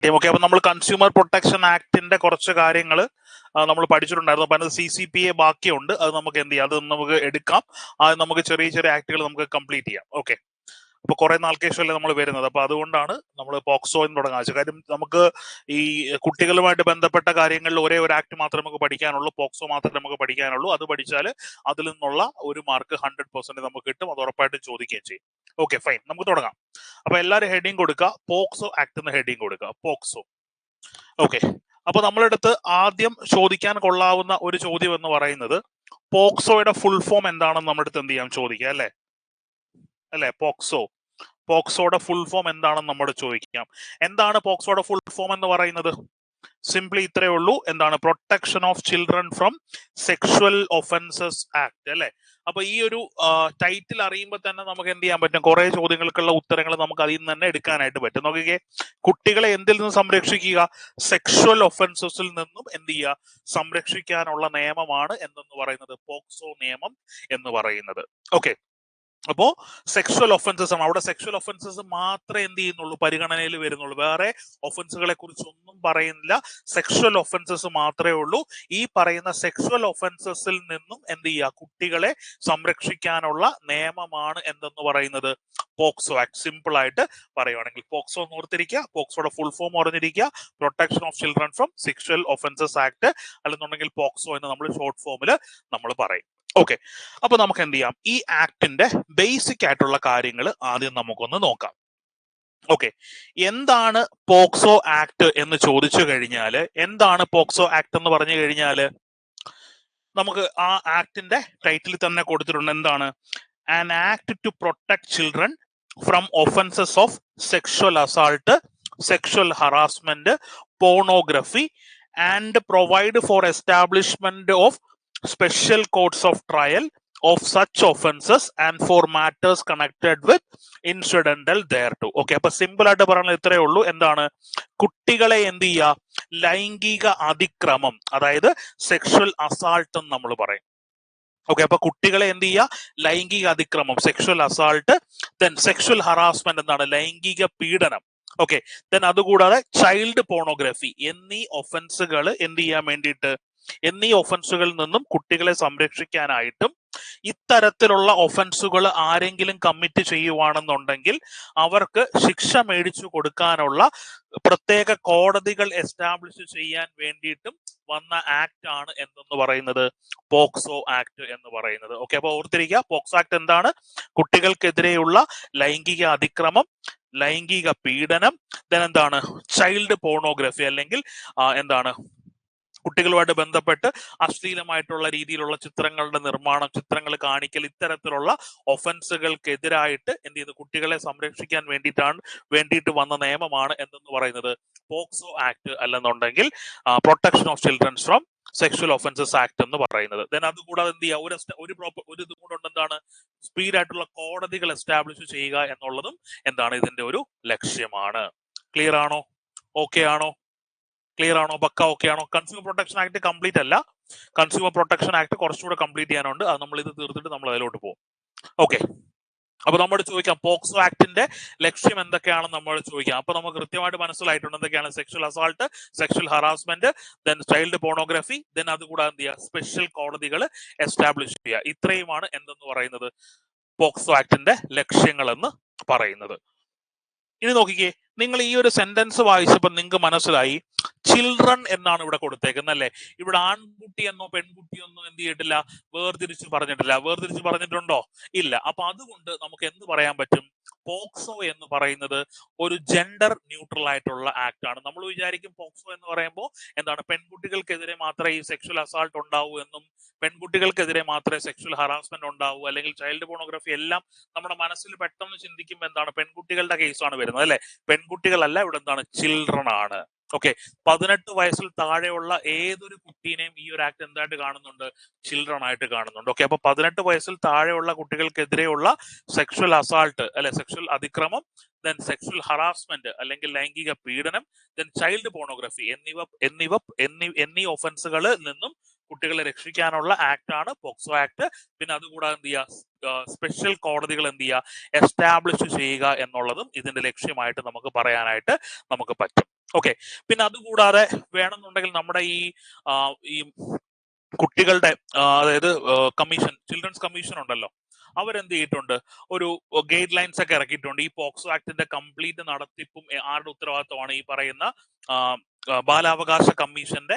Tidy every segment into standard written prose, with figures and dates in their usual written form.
Okay, അപ്പൊ നമ്മൾ consumer protection ആക്ടിന്റെ കുറച്ച് കാര്യങ്ങൾ നമ്മൾ പഠിച്ചിട്ടുണ്ടായിരുന്നു. അപ്പൊ അതിന് CCPA ബാക്കിയുണ്ട്. അത് നമുക്ക് എന്ത് ചെയ്യാം, അത് നമുക്ക് എടുക്കാം. അത് നമുക്ക് ചെറിയ ചെറിയ ആക്ടുകൾ നമുക്ക് കംപ്ലീറ്റ് ചെയ്യാം. ഓക്കെ, അപ്പൊ കുറെ നാൾക്ക് ശേഷമല്ലേ നമ്മൾ വരുന്നത്. അപ്പൊ അതുകൊണ്ടാണ് നമ്മൾ പോക്സോ എന്ന് തുടങ്ങാൻ വെച്ചത്. കാര്യം നമുക്ക് ഈ കുട്ടികളുമായിട്ട് ബന്ധപ്പെട്ട കാര്യങ്ങളിൽ ഒരേ ഒരു ആക്ട് മാത്രമേ നമുക്ക് പഠിക്കാനുള്ളൂ, പോക്സോ മാത്രമേ നമുക്ക് പഠിക്കാനുള്ളൂ. അത് പഠിച്ചാൽ അതിൽ നിന്നുള്ള ഒരു മാർക്ക് 100% നമുക്ക് കിട്ടും. അത് ഉറപ്പായിട്ടും ചോദിക്കുകയും ചെയ്യും. ഓക്കെ, ഫൈൻ, നമുക്ക് തുടങ്ങാം. അപ്പൊ എല്ലാവരും ഹെഡിങ് കൊടുക്കുക, പോക്സോ ആക്ട് എന്ന് ഹെഡിങ് കൊടുക്കുക, പോക്സോ. ഓക്കെ, അപ്പൊ നമ്മളെടുത്ത് ആദ്യം ചോദിക്കാൻ കൊള്ളാവുന്ന ഒരു ചോദ്യം എന്ന് പറയുന്നത് പോക്സോയുടെ ഫുൾ ഫോം എന്താണെന്ന് നമ്മുടെ അടുത്ത് എന്ത് ചെയ്യാം, ചോദിക്കാം. അല്ലെ പോക്സോയുടെ ഫുൾ ഫോം എന്താണെന്ന് നമ്മോട് ചോദിക്കാം. എന്താണ് പോക്സോയുടെ ഫുൾ ഫോം എന്ന് പറയുന്നത്? സിംപ്ലി ഇത്രയേ ഉള്ളൂ. എന്താണ്? Protection of children from sexual offences act, അല്ലെ? അപ്പൊ ഈ ഒരു ടൈറ്റിൽ അറിയുമ്പോൾ തന്നെ നമുക്ക് എന്ത് ചെയ്യാൻ പറ്റും, കുറെ ചോദ്യങ്ങൾക്കുള്ള ഉത്തരങ്ങൾ നമുക്ക് അതിൽ നിന്ന് തന്നെ എടുക്കാനായിട്ട് പറ്റും. നോക്കിക്കേ, കുട്ടികളെ എന്തിൽ നിന്ന് സംരക്ഷിക്കുക? സെക്ഷുവൽ ഒഫൻസസിൽ നിന്നും എന്ത് ചെയ്യുക, സംരക്ഷിക്കാനുള്ള നിയമമാണ് എന്തെന്ന് പറയുന്നത്, പോക്സോ നിയമം എന്ന് പറയുന്നത്. ഓക്കെ, അപ്പോ സെക്ഷുവൽ ഒഫൻസസ് ആണ്. അവിടെ സെക്ഷുവൽ ഒഫൻസസ് മാത്രമേ എന്ത് ചെയ്യുന്നുള്ളൂ, പരിഗണനയിൽ വരുന്നുള്ളൂ. വേറെ ഒഫൻസുകളെ കുറിച്ച് ഒന്നും പറയുന്നില്ല. സെക്ഷുവൽ ഒഫൻസസ് മാത്രമേ ഉള്ളൂ. ഈ പറയുന്ന സെക്ഷുവൽ ഒഫൻസസിൽ നിന്നും എന്ത് ചെയ്യുക, കുട്ടികളെ സംരക്ഷിക്കാനുള്ള നിയമമാണ് എന്തെന്ന് പറയുന്നത്, പോക്സോ ആക്ട്. സിമ്പിൾ ആയിട്ട് പറയുവാണെങ്കിൽ പോക്സോ എന്ന് ഓർത്തിരിക്കുക. പോക്സോയുടെ ഫുൾ ഫോം അറിഞ്ഞിരിക്കുക, protection of children from sexual offences act, അല്ലെന്നുണ്ടെങ്കിൽ പോക്സോ എന്ന് നമ്മൾ ഷോർട്ട് ഫോമിൽ നമ്മൾ പറയും. ഓക്കെ, അപ്പൊ നമുക്ക് എന്ത് ചെയ്യാം, ഈ ആക്ടിന്റെ ബേസിക് ആയിട്ടുള്ള കാര്യങ്ങൾ ആദ്യം നമുക്കൊന്ന് നോക്കാം. ഓക്കെ, എന്താണ് പോക്സോ ആക്ട് എന്ന് ചോദിച്ചു കഴിഞ്ഞാല്, എന്താണ് പോക്സോ ആക്ട് എന്ന് പറഞ്ഞു കഴിഞ്ഞാല്, നമുക്ക് ആ ആക്ടിന്റെ ടൈറ്റിൽ തന്നെ കൊടുത്തിട്ടുണ്ട്. എന്താണ്? An act two protect children from offences of sexual assault, sexual harassment, pornography and provide four establishment of special courts of trial of such offenses and for matters connected with incidental thereto. Okay, അപ്പൊ simple ആയിട്ട് പറയുന്നത് ഇത്രയേ ഉള്ളൂ. എന്താണ്? കുട്ടികളെ എന്ത് ചെയ്യുക, ലൈംഗിക അതിക്രമം, അതായത് സെക്ഷുവൽ അസാൾട്ട് എന്ന് നമ്മൾ പറയും. ഓക്കെ, അപ്പൊ കുട്ടികളെ എന്ത് ചെയ്യുക, ലൈംഗിക അതിക്രമം, sexual assault, then sexual harassment, എന്താണ്, ലൈംഗിക പീഡനം. ഓക്കെ, ദെൻ അതുകൂടാതെ ചൈൽഡ് പോർണോഗ്രഫി എന്നീ ഒഫൻസുകൾ എന്ത് ചെയ്യാൻ വേണ്ടിയിട്ട്, എന്നീ ഒഫൻസുകളിൽ നിന്നും കുട്ടികളെ സംരക്ഷിക്കാനായിട്ടും ഇത്തരത്തിലുള്ള ഒഫൻസുകൾ ആരെങ്കിലും കമ്മിറ്റ് ചെയ്യുവാണെന്നുണ്ടെങ്കിൽ അവർക്ക് ശിക്ഷ മേടിച്ചു കൊടുക്കാനുള്ള പ്രത്യേക കോടതികൾ എസ്റ്റാബ്ലിഷ് ചെയ്യാൻ വേണ്ടിയിട്ടും വന്ന ആക്ട് ആണ് എന്തെന്ന് പറയുന്നത്, പോക്സോ ആക്ട് എന്ന് പറയുന്നത്. ഓക്കെ, അപ്പൊ ഓർത്തിരിക്കുക, പോക്സോ ആക്ട് എന്താണ്? കുട്ടികൾക്കെതിരെയുള്ള ലൈംഗിക അതിക്രമം, ലൈംഗിക പീഡനം, ദെൻ എന്താണ്, ചൈൽഡ് പോർണോഗ്രഫി, അല്ലെങ്കിൽ എന്താണ്, കുട്ടികളുമായിട്ട് ബന്ധപ്പെട്ട് അശ്ലീലമായിട്ടുള്ള രീതിയിലുള്ള ചിത്രങ്ങളുടെ നിർമ്മാണം, ചിത്രങ്ങൾ കാണിക്കൽ, ഇത്തരത്തിലുള്ള ഒഫൻസുകൾക്കെതിരായിട്ട് എന്ത് ചെയ്ത് കുട്ടികളെ സംരക്ഷിക്കാൻ വേണ്ടിയിട്ട് വന്ന നിയമമാണ് എന്തെന്ന് പറയുന്നത്, പോക്സോ ആക്ട്, അല്ലെന്നുണ്ടെങ്കിൽ protection of children from sexual offences act എന്ന് പറയുന്നത്. ദെൻ അതുകൂടാതെ എന്ത് ചെയ്യുക, ഒരു ഇതും കൂടെ ഉണ്ട്, എന്താണ്, സ്പീഡായിട്ടുള്ള കോടതികൾ എസ്റ്റാബ്ലിഷ് ചെയ്യുക എന്നുള്ളതും എന്താണ്, ഇതിന്റെ ഒരു ലക്ഷ്യമാണ്. ക്ലിയർ ആണോ? ഓക്കെ ആണോ? ക്ലിയർ ആണോ? പക്ക ഓക്കെ ആണോ? കൺസ്യൂമർ പ്രൊട്ടക്ഷൻ ആക്ട് കംപ്ലീറ്റ് അല്ല, കൺസ്യൂമർ പ്രൊട്ടക്ഷൻ ആക്ട് കുറച്ചുകൂടെ കംപ്ലീറ്റ് ചെയ്യാനുണ്ട്. അത് നമ്മൾ ഇത് തീർത്തിട്ട് നമ്മൾ അതിലോട്ട് പോകും. ഓക്കെ, അപ്പൊ നമ്മോട് ചോദിക്കാം, പോക്സോ ആക്ടിന്റെ ലക്ഷ്യം എന്തൊക്കെയാണെന്ന് നമ്മോട് ചോദിക്കാം. അപ്പൊ നമുക്ക് കൃത്യമായിട്ട് മനസ്സിലായിട്ടുണ്ട് എന്തൊക്കെയാണ്: sexual assault, sexual harassment, then child pornography, then അതുകൂടാതെ എന്ത് ചെയ്യുക, സ്പെഷ്യൽ കോടതികൾ എസ്റ്റാബ്ലിഷ് ചെയ്യുക. ഇത്രയുമാണ് എന്തെന്ന് പറയുന്നത്, പോക്സോ ആക്ടിന്റെ ലക്ഷ്യങ്ങൾ എന്ന് പറയുന്നത്. ഇനി നോക്കിക്കേ, നിങ്ങൾ ഈ ഒരു സെന്റൻസ് വായിച്ചപ്പോൾ നിങ്ങൾക്ക് മനസ്സിലായി ചിൽഡ്രൻ എന്നാണ് ഇവിടെ കൊടുത്തേക്കുന്നത്, അല്ലെ? ഇവിടെ ആൺകുട്ടി എന്നോ പെൺകുട്ടി എന്നോ എന്ത് ചെയ്തിട്ടില്ല, വേർതിരിച്ച് പറഞ്ഞിട്ടില്ല. വേർതിരിച്ച് പറഞ്ഞിട്ടുണ്ടോ? ഇല്ല. അപ്പൊ അതുകൊണ്ട് നമുക്ക് എന്ത് പറയാൻ പറ്റും, പോക്സോ എന്ന് പറയുന്നത് ഒരു ജെൻഡർ ന്യൂട്രൽ ആയിട്ടുള്ള ആക്ട് ആണ്. നമ്മൾ വിചാരിക്കും പോക്സോ എന്ന് പറയുമ്പോൾ എന്താണ്, പെൺകുട്ടികൾക്കെതിരെ മാത്രമേ ഈ സെക്ഷൽ അസാൾട്ട് ഉണ്ടാവൂ എന്നും, പെൺകുട്ടികൾക്കെതിരെ മാത്രമേ സെക്ഷൽ ഹറാസ്മെന്റ് ഉണ്ടാവൂ, അല്ലെങ്കിൽ ചൈൽഡ് പോർണോഗ്രഫി, എല്ലാം നമ്മുടെ മനസ്സിൽ പെട്ടെന്ന് ചിന്തിക്കുമ്പോൾ എന്താണ്, പെൺകുട്ടികളുടെ കേസാണ് വരുന്നത്, അല്ലെ? പെൺകുട്ടികളല്ല, ഇവിടെ എന്താണ്, ചിൽഡ്രൻ ആണ്. ഓക്കെ, 18 വയസ്സിൽ താഴെയുള്ള ഏതൊരു കുട്ടീനെയും ഈ ഒരു ആക്ട് എന്തായിട്ട് കാണുന്നുണ്ട്, ചിൽഡ്രൻ ആയിട്ട് കാണുന്നുണ്ട്. ഓക്കെ, അപ്പൊ 18 വയസ്സിൽ താഴെയുള്ള കുട്ടികൾക്കെതിരെയുള്ള സെക്ഷൽ അസാൾട്ട്, അല്ലെ, സെക്ഷൽ അതിക്രമം, ദെൻ സെക്ഷൽ ഹറാസ്മെന്റ് അല്ലെങ്കിൽ ലൈംഗിക പീഡനം, ദെൻ ചൈൽഡ് പോർണോഗ്രഫി എന്നീ ഒഫൻസുകളിൽ നിന്നും കുട്ടികളെ രക്ഷിക്കാനുള്ള ആക്ട് ആണ് പോക്സോ ആക്ട്. പിന്നെ അതുകൂടാതെ എന്ത് ചെയ്യുക, സ്പെഷ്യൽ കോടതികൾ എന്ത് ചെയ്യുക, എസ്റ്റാബ്ലിഷ് ചെയ്യുക എന്നുള്ളതും ഇതിന്റെ ലക്ഷ്യമായിട്ട് നമുക്ക് പറയാനായിട്ട് നമുക്ക് പറ്റും. ഓക്കെ. പിന്നെ അതുകൂടാതെ വേണമെന്നുണ്ടെങ്കിൽ നമ്മുടെ ഈ കുട്ടികളുടെ അതായത് കമ്മീഷൻ, ചിൽഡ്രൻസ് കമ്മീഷൻ ഉണ്ടല്ലോ, അവരെന്ത് ചെയ്തിട്ടുണ്ട്, ഒരു ഗൈഡ് ലൈൻസ് ഒക്കെ ഇറക്കിയിട്ടുണ്ട്. ഈ പോക്സോ ആക്ടിന്റെ കംപ്ലീറ്റ് നടത്തിപ്പും ആരുടെ ഉത്തരവാദിത്തമാണ് ഈ പറയുന്ന ബാലാവകാശ കമ്മീഷന്റെ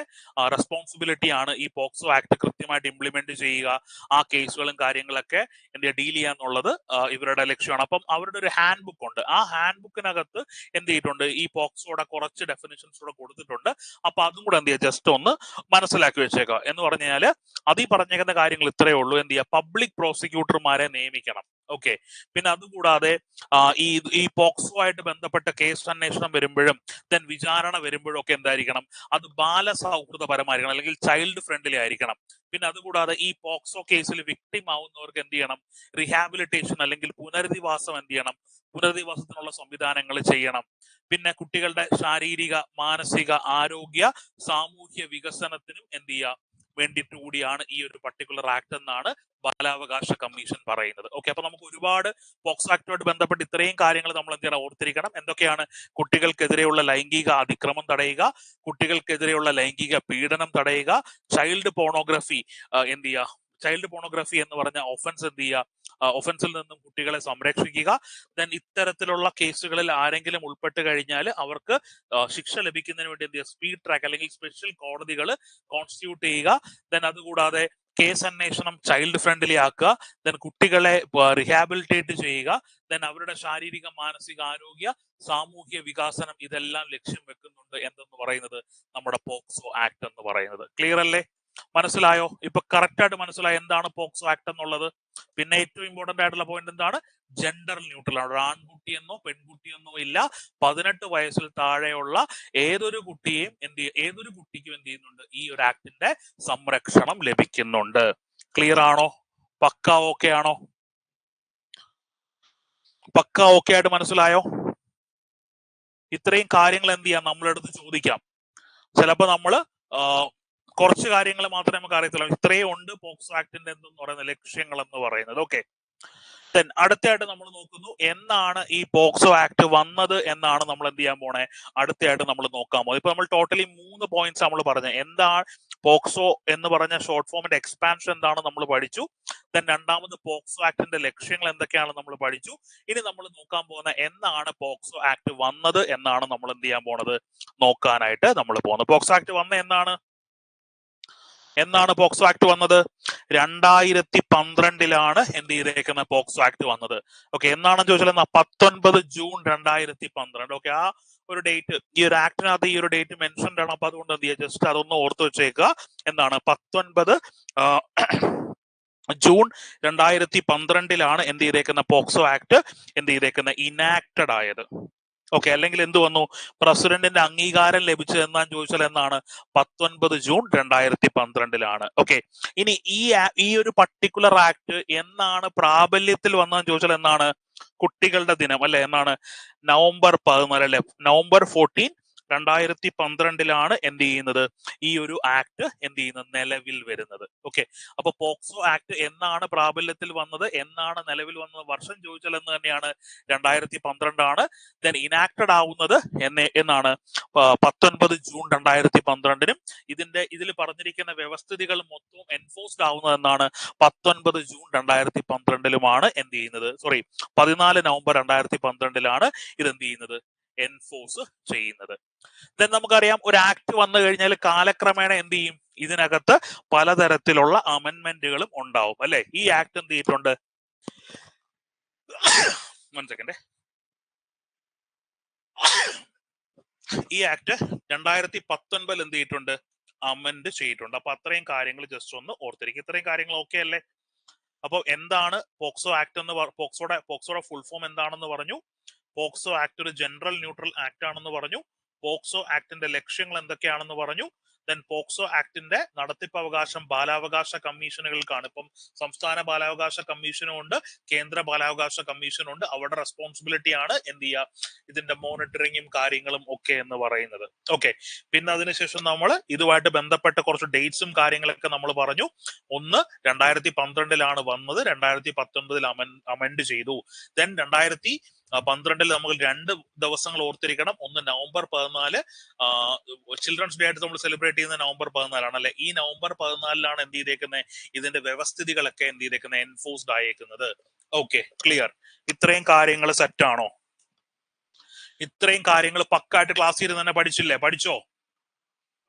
റെസ്പോൺസിബിലിറ്റി ആണ് ഈ പോക്സോ ആക്ട് കൃത്യമായിട്ട് ഇംപ്ലിമെന്റ് ചെയ്യുക, ആ കേസുകളും കാര്യങ്ങളൊക്കെ എന്ത് ഡീൽ ചെയ്യാന്നുള്ളത് ഇവരുടെ ലക്ഷ്യമാണ്. അപ്പം അവരുടെ ഒരു ഹാൻഡ് ബുക്ക് ഉണ്ട്. ആ ഹാൻഡ് ബുക്കിനകത്ത് എന്ത് ചെയ്തിട്ടുണ്ട്, ഈ പോക്സോയുടെ കുറച്ച് ഡെഫിനിഷൻസ് കൂടെ കൊടുത്തിട്ടുണ്ട്. അപ്പൊ അതും കൂടെ എന്ത് ചെയ്യുക, ജസ്റ്റ് ഒന്ന് മനസ്സിലാക്കി വെച്ചേക്കുക. എന്ന് പറഞ്ഞാല് അതീ പറഞ്ഞേക്കുന്ന കാര്യങ്ങൾ ഇത്രയേ ഉള്ളൂ. എന്ത് ചെയ്യുക, പബ്ലിക് പ്രോസിക്യൂട്ടർമാരെ നിയമിക്കണം. ഓക്കെ. പിന്നെ അതുകൂടാതെ ഈ പോക്സോ ആയിട്ട് ബന്ധപ്പെട്ട കേസ് അന്വേഷണം വരുമ്പോഴും ദെൻ വിചാരണ വരുമ്പോഴും ഒക്കെ എന്തായിരിക്കണം, അത് ബാലസൗഹൃദപരമായിരിക്കണം, അല്ലെങ്കിൽ ചൈൽഡ് ഫ്രണ്ട്ലി ആയിരിക്കണം. പിന്നെ അതുകൂടാതെ ഈ പോക്സോ കേസിൽ വിക്ടിം ആവുന്നവർക്ക് എന്ത് ചെയ്യണം, റിഹാബിലിറ്റേഷൻ അല്ലെങ്കിൽ പുനരധിവാസം എന്ത് ചെയ്യണം, പുനരധിവാസത്തിനുള്ള സംവിധാനങ്ങൾ ചെയ്യണം. പിന്നെ കുട്ടികളുടെ ശാരീരിക, മാനസിക ആരോഗ്യ, സാമൂഹ്യ വികസനത്തിനും എന്ത് ചെയ്യുക വേണ്ടിയിട്ട് കൂടിയാണ് ഈ ഒരു പർട്ടിക്കുലർ ആക്ട് എന്നാണ് ബാലാവകാശ കമ്മീഷൻ പറയുന്നത്. ഓക്കെ. അപ്പൊ നമുക്ക് ഒരുപാട് പോക്സോ ആക്ടുമായിട്ട് ബന്ധപ്പെട്ട് ഇത്രയും കാര്യങ്ങൾ നമ്മൾ എന്ത് ചെയ്യണം, ഓർത്തിരിക്കണം. എന്തൊക്കെയാണ്? കുട്ടികൾക്കെതിരെയുള്ള ലൈംഗിക അതിക്രമം തടയുക, കുട്ടികൾക്കെതിരെയുള്ള ലൈംഗിക പീഡനം തടയുക, ചൈൽഡ് പോണോഗ്രഫി എന്ത് ചെയ്യുക, ചൈൽഡ് പോണോഗ്രഫി എന്ന് പറഞ്ഞ ഒഫൻസ് എന്ത് ചെയ്യുക, ഒഫൻസിൽ നിന്നും കുട്ടികളെ സംരക്ഷിക്കുക. ദെൻ ഇത്തരത്തിലുള്ള കേസുകളിൽ ആരെങ്കിലും ഉൾപ്പെട്ട് കഴിഞ്ഞാൽ അവർക്ക് ശിക്ഷ ലഭിക്കുന്നതിന് വേണ്ടി എന്ത് ചെയ്യുക, സ്പീഡ് ട്രാക്ക് അല്ലെങ്കിൽ സ്പെഷ്യൽ കോടതികൾ കോൺസ്റ്റിറ്റ്യൂട്ട് ചെയ്യുക. ദെൻ അതുകൂടാതെ കേസ് അന്വേഷണം ചൈൽഡ് ഫ്രണ്ട്ലി ആക്കുക. ദെൻ കുട്ടികളെ റിഹാബിലിറ്റേറ്റ് ചെയ്യുക. ദെൻ അവരുടെ ശാരീരിക, മാനസിക ആരോഗ്യ, സാമൂഹ്യ വികാസനം ഇതെല്ലാം ലക്ഷ്യം വെക്കുന്നുണ്ട് എന്തെന്ന് പറയുന്നത് നമ്മുടെ പോക്സോ ആക്ട് എന്ന് പറയുന്നത്. ക്ലിയർ അല്ലേ? മനസ്സിലായോ? ഇപ്പൊ കറക്റ്റ് ആയിട്ട് മനസ്സിലായോ എന്താണ് പോക്സോ ആക്ട് എന്നുള്ളത്? പിന്നെ ഏറ്റവും ഇമ്പോർട്ടന്റ് ആയിട്ടുള്ള പോയിന്റ് എന്താണ്, ജെൻഡർ ന്യൂട്രൽ ആണ്. ആൺകുട്ടിയെന്നോ പെൺകുട്ടിയെന്നോ ഇല്ല. 18 വയസ്സിൽ താഴെയുള്ള ഏതൊരു കുട്ടിയെയും ഏതൊരു കുട്ടിക്കും എന്ത് ചെയ്യുന്നുണ്ട്, ഈ ഒരു ആക്ടിന്റെ സംരക്ഷണം ലഭിക്കുന്നുണ്ട്. ക്ലിയർ ആണോ? പക്ക ഓക്കെ ആണോ? പക്ക ഓക്കെ ആയിട്ട് മനസ്സിലായോ? ഇത്രയും കാര്യങ്ങൾ എന്ത് ചെയ്യാം, നമ്മളെടുത്ത് ചോദിക്കാം. ചിലപ്പോ നമ്മള് കുറച്ച് കാര്യങ്ങൾ മാത്രമേ നമുക്ക് അറിയത്തുള്ളൂ. ഇത്രയും ഉണ്ട് പോക്സോ ആക്ടിന്റെ എന്തെന്ന് പറയുന്ന ലക്ഷ്യങ്ങൾ എന്ന് പറയുന്നത്. ഓക്കെ. ദെൻ അടുത്തയായിട്ട് നമ്മൾ നോക്കുന്നു, എന്നാണ് ഈ പോക്സോ ആക്ട് വന്നത് എന്നാണ് നമ്മൾ എന്ത് ചെയ്യാൻ പോണേ, അടുത്തയായിട്ട് നമ്മൾ നോക്കാൻ പോകുന്നത്. ഇപ്പൊ നമ്മൾ ടോട്ടലി 3 പോയിന്റ്സ് നമ്മൾ പറഞ്ഞു. എന്താണ് പോക്സോ എന്ന് പറഞ്ഞ ഷോർട്ട് ഫോമിന്റെ എക്സ്പാൻഷൻ എന്താണ് നമ്മൾ പഠിച്ചു. ദെൻ രണ്ടാമത് പോക്സോ ആക്ടിന്റെ ലക്ഷ്യങ്ങൾ എന്തൊക്കെയാണ് നമ്മൾ പഠിച്ചു. ഇനി നമ്മൾ നോക്കാൻ പോകുന്ന എന്നാണ് പോക്സോ ആക്ട് വന്നത് എന്നാണ് നമ്മൾ എന്ത് ചെയ്യാൻ പോണത്, നോക്കാനായിട്ട് നമ്മൾ പോകുന്നത്. പോക്സോ ആക്ട് വന്ന എന്നാണ് പോക്സോ ആക്ട് വന്നത്? 2012 എന്ത് ചെയ്തേക്കുന്ന പോക്സോ ആക്ട് വന്നത്. ഓക്കെ. എന്നാണെന്ന് ചോദിച്ചാൽ 19 ജൂൺ 2012. ഓക്കെ. ആ ഒരു ഡേറ്റ് ഈ ഒരു ആക്ടിനകത്ത് ഈ ഒരു ഡേറ്റ് മെൻഷൻഡ് ആണ്. അപ്പൊ അതുകൊണ്ട് എന്ത് ചെയ്യുക, ജസ്റ്റ് അതൊന്ന് ഓർത്ത് വെച്ചേക്കുക. എന്താണ് 19 ജൂൺ 2012 എന്ത് ചെയ്തേക്കുന്ന പോക്സോ ആക്ട് എന്ത് ചെയ്തേക്കുന്ന ഇനാക്റ്റഡ് ആയത്. ഓക്കെ. അല്ലെങ്കിൽ എന്ത് വന്നു, പ്രസിഡന്റിന്റെ അംഗീകാരം ലഭിച്ചത് എന്നാന്ന് ചോദിച്ചാൽ എന്നാണ് 19 ജൂൺ 2012. ഓക്കെ. ഇനി ഈ ഒരു പർട്ടിക്കുലർ ആക്ട് എന്നാണ് പ്രാബല്യത്തിൽ വന്നതെന്ന് ചോദിച്ചാൽ എന്നാണ്, കുട്ടികളുടെ ദിനം അല്ലെ, എന്നാണ് നവംബർ 14 അല്ലെ, നവംബർ 14 2012 എന്ത് ചെയ്യുന്നത്, ഈ ഒരു ആക്ട് എന്ത് ചെയ്യുന്നത്, നിലവിൽ വരുന്നത്. ഓക്കെ. അപ്പൊ പോക്സോ ആക്ട് എന്നാണ് പ്രാബല്യത്തിൽ വന്നത്, എന്നാണ് നിലവിൽ വന്നത്, വർഷം ചോദിച്ചാൽ എന്ന് തന്നെയാണ് 2012. ദെൻ ഇനാക്റ്റഡ് ആവുന്നത് എന്നാണ് 19 ജൂൺ 2012. ഇതിൽ പറഞ്ഞിരിക്കുന്ന വ്യവസ്ഥിതികൾ മൊത്തവും എൻഫോഴ്സ്ഡ് ആവുന്നത് എന്നാണ് 19 ജൂൺ 2012 എന്ത് ചെയ്യുന്നത്, 14 നവംബർ 2012 ഇത് എന്ത് ചെയ്യുന്നത്, എൻഫോഴ്സ് ചെയ്യുന്നത്. ദെൻ നമുക്കറിയാം, ഒരു ആക്ട് വന്നു കഴിഞ്ഞാൽ കാലക്രമേണ എന്ത് ചെയ്യും, ഇതിനകത്ത് പലതരത്തിലുള്ള അമെന്റ്മെന്റുകളും ഉണ്ടാവും അല്ലെ. ഈ ആക്ട് എന്ത് ചെയ്തിട്ടുണ്ട്, 1 സെക്കൻഡ്, ഈ ആക്ട് 2019 എന്ത് ചെയ്തിട്ടുണ്ട്, അമെന്റ് ചെയ്തിട്ടുണ്ട്. അപ്പൊ അത്രയും കാര്യങ്ങൾ ജസ്റ്റ് ഒന്ന് ഓർത്തിരിക്കും. ഇത്രയും കാര്യങ്ങൾ ഓക്കെ അല്ലേ? അപ്പൊ എന്താണ് പോക്സോ ആക്ട് എന്ന്, പോക്സോയുടെ ഫുൾ ഫോം എന്താണെന്ന് പറഞ്ഞു. പോക്സോ ആക്ട് ഒരു ജനറൽ ന്യൂട്രൽ ആക്ട് ആണെന്ന് പറഞ്ഞു. പോക്സോ ആക്ടിന്റെ ലക്ഷ്യങ്ങൾ എന്തൊക്കെയാണെന്ന് പറഞ്ഞു. ദെൻ പോക്സോ ആക്ടിന്റെ നടത്തിപ്പ് അവകാശം ബാലാവകാശ കമ്മീഷനുകൾക്കാണ്. ഇപ്പം സംസ്ഥാന ബാലാവകാശ കമ്മീഷനും ഉണ്ട്, കേന്ദ്ര ബാലാവകാശ കമ്മീഷനും ഉണ്ട്. അവരുടെ റെസ്പോൺസിബിലിറ്റി ആണ് എന്ത് ചെയ്യുക, ഇതിന്റെ മോണിറ്ററിങ്ങും കാര്യങ്ങളും ഒക്കെ എന്ന് പറയുന്നത്. ഓക്കെ. പിന്നെ അതിനുശേഷം നമ്മൾ ഇതുമായിട്ട് ബന്ധപ്പെട്ട കുറച്ച് ഡേറ്റ്സും കാര്യങ്ങളൊക്കെ നമ്മൾ പറഞ്ഞു. ഒന്ന് 2012 വന്നത്, 2019 അമെന്റ് ചെയ്തു. ദെൻ 12 നമുക്ക് 2 ദിവസങ്ങൾ ഓർത്തിരിക്കണം. ഒന്ന് നവംബർ 14, ചിൽഡ്രൻസ് ഡേ ആയിട്ട് നമ്മൾ സെലിബ്രേറ്റ് ചെയ്യുന്ന നവംബർ 14 അല്ലെ. ഈ നവംബർ 14 എന്ത് ചെയ്തേക്കുന്നത്, ഇതിന്റെ വ്യവസ്ഥിതികളൊക്കെ എന്ത് ചെയ്തേക്കുന്നത്, എൻഫോഴ്സ്ഡ് ആയേക്കുന്നത്. Okay, clear. ഇത്രയും കാര്യങ്ങൾ സെറ്റ് ആണോ? ഇത്രയും കാര്യങ്ങൾ പക്കായിട്ട് ക്ലാസ്സിൽ ഇരുന്ന് തന്നെ പഠിച്ചില്ലേ? പഠിച്ചോ?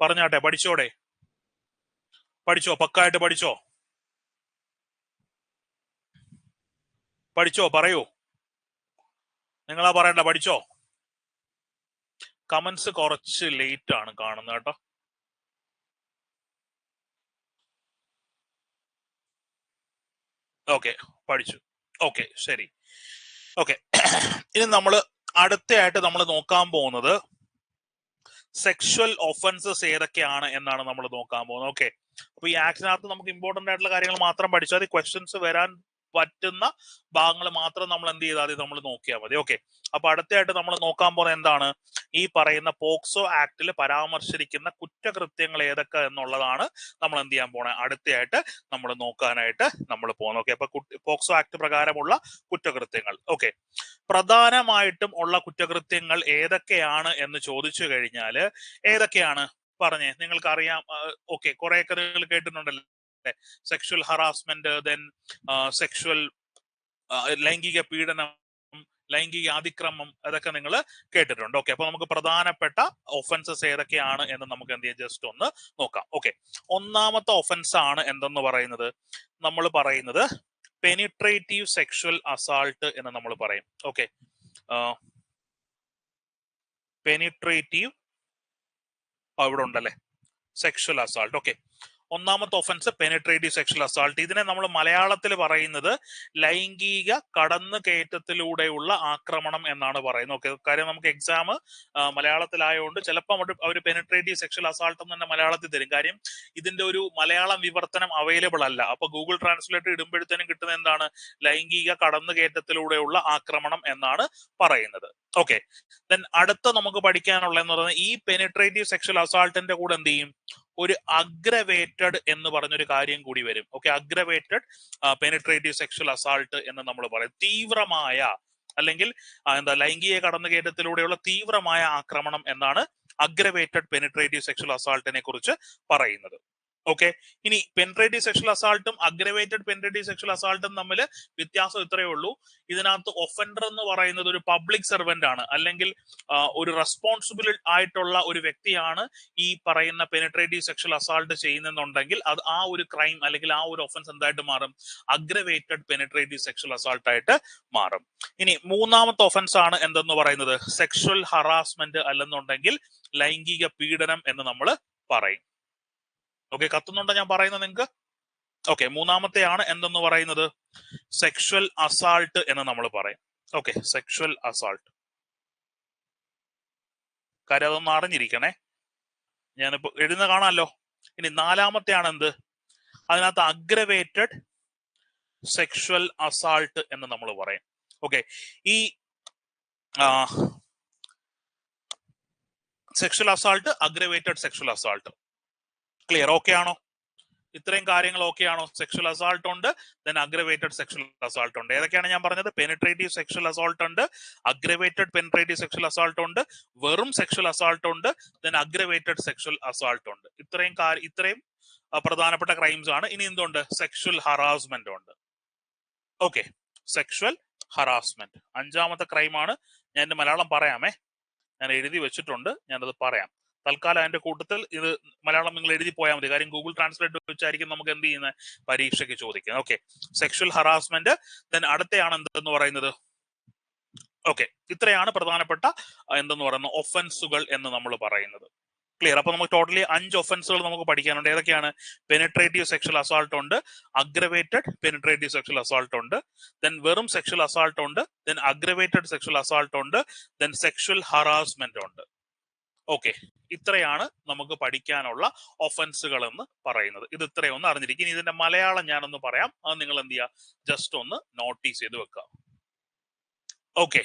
പറഞ്ഞാട്ടെ, പഠിച്ചോടെ? പഠിച്ചോ? പക്കായിട്ട് പഠിച്ചോ? പഠിച്ചോ? പറയൂ. നിങ്ങളാ പറയണ്ട, പഠിച്ചോ? കമന്റ്സ് കുറച്ച് ലേറ്റ് ആണ് കാണുന്നത് കേട്ടോ. ഓക്കെ, പഠിച്ചു. ഓക്കെ, ശരി. ഓക്കെ, ഇനി നമ്മൾ അടുത്തയായിട്ട് നമ്മൾ നോക്കാൻ പോകുന്നത് സെക്ഷൽ ഒഫൻസസ് ഏതൊക്കെയാണ് എന്നാണ് നമ്മൾ നോക്കാൻ പോകുന്നത്. ഓക്കെ, അപ്പൊ ഈ ആക്ടിനകത്ത് നമുക്ക് ഇമ്പോർട്ടന്റ് ആയിട്ടുള്ള കാര്യങ്ങൾ മാത്രം പഠിച്ചാൽ മതി. ക്വസ്റ്റ്യൻസ് വരാൻ പറ്റുന്ന ഭാഗങ്ങൾ മാത്രം നമ്മൾ എന്ത് ചെയ്താൽ മതി, നമ്മൾ നോക്കിയാൽ മതി. ഓക്കെ, അപ്പൊ അടുത്തായിട്ട് നമ്മൾ നോക്കാൻ പോകുന്നത് എന്താണ്, ഈ പറയുന്ന പോക്സോ ആക്ടിൽ പരാമർശിച്ചിരിക്കുന്ന കുറ്റകൃത്യങ്ങൾ ഏതൊക്കെ എന്നുള്ളതാണ് നമ്മൾ എന്ത് ചെയ്യാൻ പോണേ, അടുത്തയായിട്ട് നമ്മൾ നോക്കാനായിട്ട് നമ്മൾ പോകുന്നത്. ഓക്കെ, അപ്പൊ പോക്സോ ആക്ട് പ്രകാരമുള്ള കുറ്റകൃത്യങ്ങൾ. ഓക്കെ, പ്രധാനമായിട്ടും ഉള്ള കുറ്റകൃത്യങ്ങൾ ഏതൊക്കെയാണ് എന്ന് ചോദിച്ചു കഴിഞ്ഞാൽ ഏതൊക്കെയാണ് പറഞ്ഞേ, നിങ്ങൾക്ക് അറിയാം. ഓക്കെ, കുറെയൊക്കെ നിങ്ങൾ കേട്ടിട്ടുണ്ടല്ലോ, സെക്ഷൽ ഹറാസ്മെന്റ്, ദെൻ സെക്ഷൽ ലൈംഗിക പീഡനം, ലൈംഗിക അതിക്രമം, അതൊക്കെ നിങ്ങൾ കേട്ടിട്ടുണ്ട്. ഓക്കെ, അപ്പൊ നമുക്ക് പ്രധാനപ്പെട്ട ഒഫൻസസ് ഏതൊക്കെയാണ് എന്ന് നമുക്ക് എന്ത് ചെയ്യാം, ജസ്റ്റ് ഒന്ന് നോക്കാം. ഓക്കെ, ഒന്നാമത്തെ ഒഫൻസ് ആണ് എന്തെന്ന് പറയുന്നത്, നമ്മൾ പറയുന്നത് പെനിട്രേറ്റീവ് സെക്ഷൽ അസാൾട്ട് എന്ന് നമ്മൾ പറയും. ഓക്കെ, പെനിട്രേറ്റീവ് ഇവിടെ ഉണ്ടല്ലേ, സെക്ഷൽ അസാൾട്ട്. ഓക്കെ, ഒന്നാമത്തെ ഒഫൻസ് പെനിട്രേറ്റീവ് സെക്ഷൽ അസാൾട്ട്. ഇതിനെ നമ്മൾ മലയാളത്തിൽ പറയുന്നത് ലൈംഗിക കടന്നുകയറ്റത്തിലൂടെയുള്ള ആക്രമണം എന്നാണ് പറയുന്നത്. ഓക്കെ, കാര്യം നമുക്ക് എക്സാം മലയാളത്തിലായതുകൊണ്ട് ചിലപ്പോൾ അവർ പെനിട്രേറ്റീവ് സെക്ഷൽ അസാൾട്ട് എന്ന് തന്നെ മലയാളത്തിൽ തരും. കാര്യം ഇതിന്റെ ഒരു മലയാളം വിവർത്തനം അവൈലബിൾ അല്ല. അപ്പൊ ഗൂഗിൾ ട്രാൻസ്ലേറ്റർ ഇടുമ്പോഴത്തേനും കിട്ടുന്ന എന്താണ്, ലൈംഗിക കടന്നുകയറ്റത്തിലൂടെയുള്ള ആക്രമണം എന്നാണ് പറയുന്നത്. ഓക്കെ, ദെൻ അടുത്ത നമുക്ക് പഠിക്കാനുള്ള എന്ന് പറയുന്നത് ഈ പെനിട്രേറ്റീവ് സെക്ഷൽ അസാൾട്ടിന്റെ കൂടെ എന്ത് ചെയ്യും, ഒരു അഗ്രവേറ്റഡ് എന്ന് പറഞ്ഞൊരു കാര്യം കൂടി വരും. Okay, aggravated penetrative sexual assault എന്ന് നമ്മൾ പറയും. തീവ്രമായ അല്ലെങ്കിൽ എന്താ, ലൈംഗിക കടന്നുകയറ്റത്തിലൂടെയുള്ള തീവ്രമായ ആക്രമണം എന്നാണ് അഗ്രവേറ്റഡ് പെനിട്രേറ്റീവ് സെക്ഷൽ അസാൾട്ടിനെ കുറിച്ച് പറയുന്നത്. ഓക്കെ, ഇനി പെനിട്രേറ്റീവ് സെക്ഷൽ അസാൾട്ടും അഗ്രവേറ്റഡ് പെനിട്രേറ്റീവ് സെക്ഷൽ അസാൾട്ടും തമ്മിൽ വ്യത്യാസം ഇത്രയേ ഉള്ളൂ. ഇതിനകത്ത് ഒഫൻഡർ എന്ന് പറയുന്നത് ഒരു പബ്ലിക് സെർവന്റ് ആണ്, അല്ലെങ്കിൽ ഒരു റെസ്പോൺസിബിൾ ആയിട്ടുള്ള ഒരു വ്യക്തിയാണ് ഈ പറയുന്ന പെനിട്രേറ്റീവ് സെക്ഷൽ അസാൾട്ട് ചെയ്യുന്നെന്നുണ്ടെങ്കിൽ അത് ആ ഒരു ക്രൈം അല്ലെങ്കിൽ ആ ഒരു ഒഫൻസ് എന്തായിട്ട് മാറും, അഗ്രവേറ്റഡ് പെനിട്രേറ്റീവ് സെക്ഷൽ അസാൾട്ട് ആയിട്ട് മാറും. ഇനി മൂന്നാമത്തെ ഒഫൻസ് ആണ് എന്തെന്ന് പറയുന്നത്, സെക്ഷൽ ഹറാസ്മെന്റ് അല്ലെന്നുണ്ടെങ്കിൽ ലൈംഗിക പീഡനം എന്ന് നമ്മൾ പറയും. ഓക്കെ, കത്തുന്നുണ്ടോ ഞാൻ പറയുന്നത് നിങ്ങൾക്ക്? ഓക്കെ, മൂന്നാമത്തെയാണ് എന്തെന്ന് പറയുന്നത്, സെക്ഷൽ അസാൾട്ട് എന്ന് നമ്മൾ പറയും. Okay, sexual assault. കാര്യം അതൊന്ന് അറിഞ്ഞിരിക്കണേ, ഞാനിപ്പോ എഴുതുന്ന കാണാമല്ലോ. ഇനി നാലാമത്തെയാണ് എന്ത്, അതിനകത്ത് അഗ്രവേറ്റഡ് സെക്ഷൽ അസാൾട്ട് എന്ന് നമ്മൾ പറയും. ഓക്കെ, ഈ sexual assault, aggravated sexual assault, clear? Okay ആണോ? ഇത്രയും കാര്യങ്ങൾ ഓക്കെ ആണോ? സെക്ഷൽ അസാൾട്ട് ഉണ്ട്, ദെൻ അഗ്രവേറ്റഡ് സെക്ഷൽ അസാൾട്ട് ഉണ്ട്. ഏതൊക്കെയാണ് ഞാൻ പറഞ്ഞത്? പെനിട്രേറ്റീവ് സെക്ഷൽ അസാൾട്ട് ഉണ്ട്, അഗ്രവേറ്റഡ് പെനിട്രേറ്റീവ് സെക്ഷൽ അസാൾട്ട് ഉണ്ട്, വെറും സെക്ഷൽ അസാൾട്ട് ഉണ്ട്, ദെൻ അഗ്രവേറ്റഡ് സെക്ഷൽ അസാൾട്ട് ഉണ്ട്. ഇത്രയും പ്രധാനപ്പെട്ട ക്രൈംസ് ആണ്. ഇനി എന്തുണ്ട്? സെക്ഷൽ ഹറാസ്മെന്റ് ഉണ്ട്. ഓക്കെ, സെക്ഷൽ ഹറാസ്മെന്റ് അഞ്ചാമത്തെ ക്രൈമാണ്. ഞാൻ എന്റെ മലയാളം പറയാമേ, ഞാൻ എഴുതി വെച്ചിട്ടുണ്ട്, ഞാനത് പറയാം. തൽക്കാലം അതിന്റെ കൂട്ടത്തിൽ ഇത് മലയാളം നിങ്ങൾ എഴുതി പോയാൽ മതി. കാര്യം ഗൂഗിൾ ട്രാൻസ്ലേറ്റ് വെച്ചായിരിക്കും നമുക്ക് എന്ത് ചെയ്യുന്നത്, പരീക്ഷയ്ക്ക് ചോദിക്കുന്നത്. Okay, sexual harassment. ദെൻ അടുത്തയാണ് എന്തെന്ന് പറയുന്നത്. ഓക്കെ, ഇത്രയാണ് പ്രധാനപ്പെട്ട എന്തെന്ന് പറയുന്ന ഒഫൻസുകൾ എന്ന് നമ്മൾ പറയുന്നത്. ക്ലിയർ? അപ്പൊ നമുക്ക് ടോട്ടലി 5 ഒഫൻസുകൾ നമുക്ക് പഠിക്കാനുണ്ട്. ഏതൊക്കെയാണ്? പെനിട്രേറ്റീവ് സെക്ഷൽ അസാൾട്ട് ഉണ്ട്, അഗ്രവേറ്റഡ് പെനിട്രേറ്റീവ് സെക്ഷൽ അസാൾട്ട് ഉണ്ട്, ദെൻ വെറും സെക്ഷൽ അസാൾട്ട് ഉണ്ട്, ദെൻ അഗ്രവേറ്റഡ് സെക്ഷൽ അസാൾട്ട് ഉണ്ട്, ദെൻ സെക്ഷൽ ഹറാസ്മെന്റ് ഉണ്ട്. ഓക്കെ, ഇത്രയാണ് നമുക്ക് പഠിക്കാനുള്ള ഒഫൻസുകൾ എന്ന് പറയുന്നത്. ഇത് ഇത്രയൊന്ന് അറിഞ്ഞിരിക്കും. ഇനി ഇതിന്റെ മലയാളം ഞാനൊന്ന് പറയാം, അത് നിങ്ങൾ എന്ത് ചെയ്യുക, ജസ്റ്റ് ഒന്ന് നോട്ടീസ് ചെയ്ത് വെക്കുക. ഓക്കെ,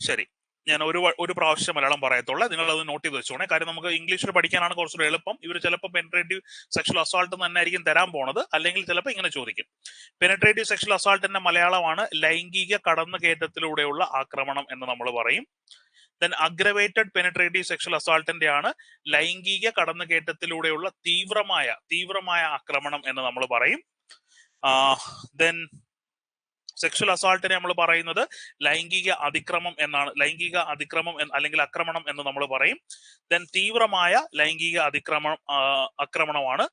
ശരി, ഞാൻ ഒരു പ്രാവശ്യം മലയാളം പറയത്തുള്ളൂ, നിങ്ങൾ അത് നോട്ട് ചെയ്ത് വെച്ചോണേ. കാര്യം നമുക്ക് ഇംഗ്ലീഷിൽ പഠിക്കാനാണ് കുറച്ചുകൂടി എളുപ്പം. ഇവർ ചിലപ്പോൾ പെനിട്രേറ്റീവ് സെക്ഷൽ അസാൾട്ട് തന്നെ ആയിരിക്കും തരാൻ പോണത്, അല്ലെങ്കിൽ ചിലപ്പോൾ ഇങ്ങനെ ചോദിക്കും. പെനിട്രേറ്റീവ് സെക്ഷൽ അസാൾട്ടിന്റെ മലയാളമാണ് ലൈംഗിക കടന്നുകയറ്റത്തിലൂടെയുള്ള ആക്രമണം എന്ന് നമ്മൾ പറയും. ദെൻ അഗ്രവേറ്റഡ് പെനിട്രേറ്റീവ് സെക്ഷൽ അസാൾട്ടിന്റെ ആണ് ലൈംഗിക കടന്നുകയറ്റത്തിലൂടെയുള്ള തീവ്രമായ ആക്രമണം എന്ന് നമ്മൾ പറയും. ദെൻ സെക്ഷൽ അസാൾട്ടിനെ നമ്മൾ പറയുന്നത് ലൈംഗിക അതിക്രമം അല്ലെങ്കിൽ ആക്രമണം എന്ന് നമ്മൾ പറയും. ദെൻ തീവ്രമായ ലൈംഗിക ആക്രമണമാണ്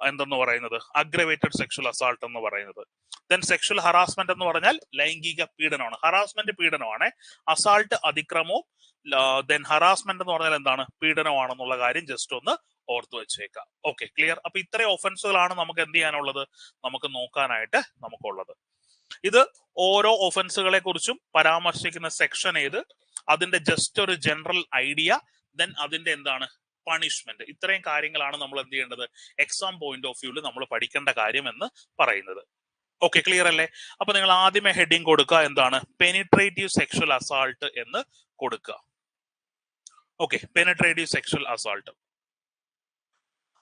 എന്തെന്ന് പറയുന്നത് അഗ്രവേറ്റഡ് സെക്ഷൽ അസാൾട്ട് എന്ന് പറയുന്നത്. ദെൻ സെക്ഷൽ ഹറാസ്മെന്റ് എന്ന് പറഞ്ഞാൽ ലൈംഗിക പീഡനമാണ്. ഹറാസ്മെന്റ് പീഡനമാണ്, അസാൾട്ട് അതിക്രമവും. ദെൻ ഹറാസ്മെന്റ് എന്ന് പറഞ്ഞാൽ എന്താണ്? പീഡനമാണെന്നുള്ള കാര്യം ജസ്റ്റ് ഒന്ന് ഓർത്തു വെച്ചേക്കാം. Okay, clear. അപ്പൊ ഇത്രയും ഒഫൻസുകളാണ് നമുക്ക് എന്ത് ചെയ്യാനുള്ളത്, നമുക്ക് നോക്കാനായിട്ട് നമുക്കുള്ളത്. ഇത് ഓരോ ഒഫൻസുകളെ കുറിച്ചും പരാമർശിക്കുന്ന സെക്ഷൻ ഏത്, അതിന്റെ ജസ്റ്റ് ഒരു ജനറൽ ഐഡിയ, ദെൻ അതിന്റെ എന്താണ് പണിഷ്മെന്റ്. ഇത്രയും കാര്യങ്ങളാണ് നമ്മൾ എന്ത് ചെയ്യേണ്ടത് എക്സാം പോയിന്റ് ഓഫ് വ്യൂവിൽ നമ്മൾ പഠിക്കേണ്ട കാര്യം എന്ന് പറയുന്നത്. ഓക്കെ, ക്ലിയർ അല്ലേ? അപ്പൊ നിങ്ങൾ ആദ്യമേ ഹെഡിങ് കൊടുക്കുക, എന്താണ് പെനിട്രേറ്റീവ് സെക്ഷൽ അസാൾട്ട് എന്ന് കൊടുക്കുക. Okay, penetrative sexual assault.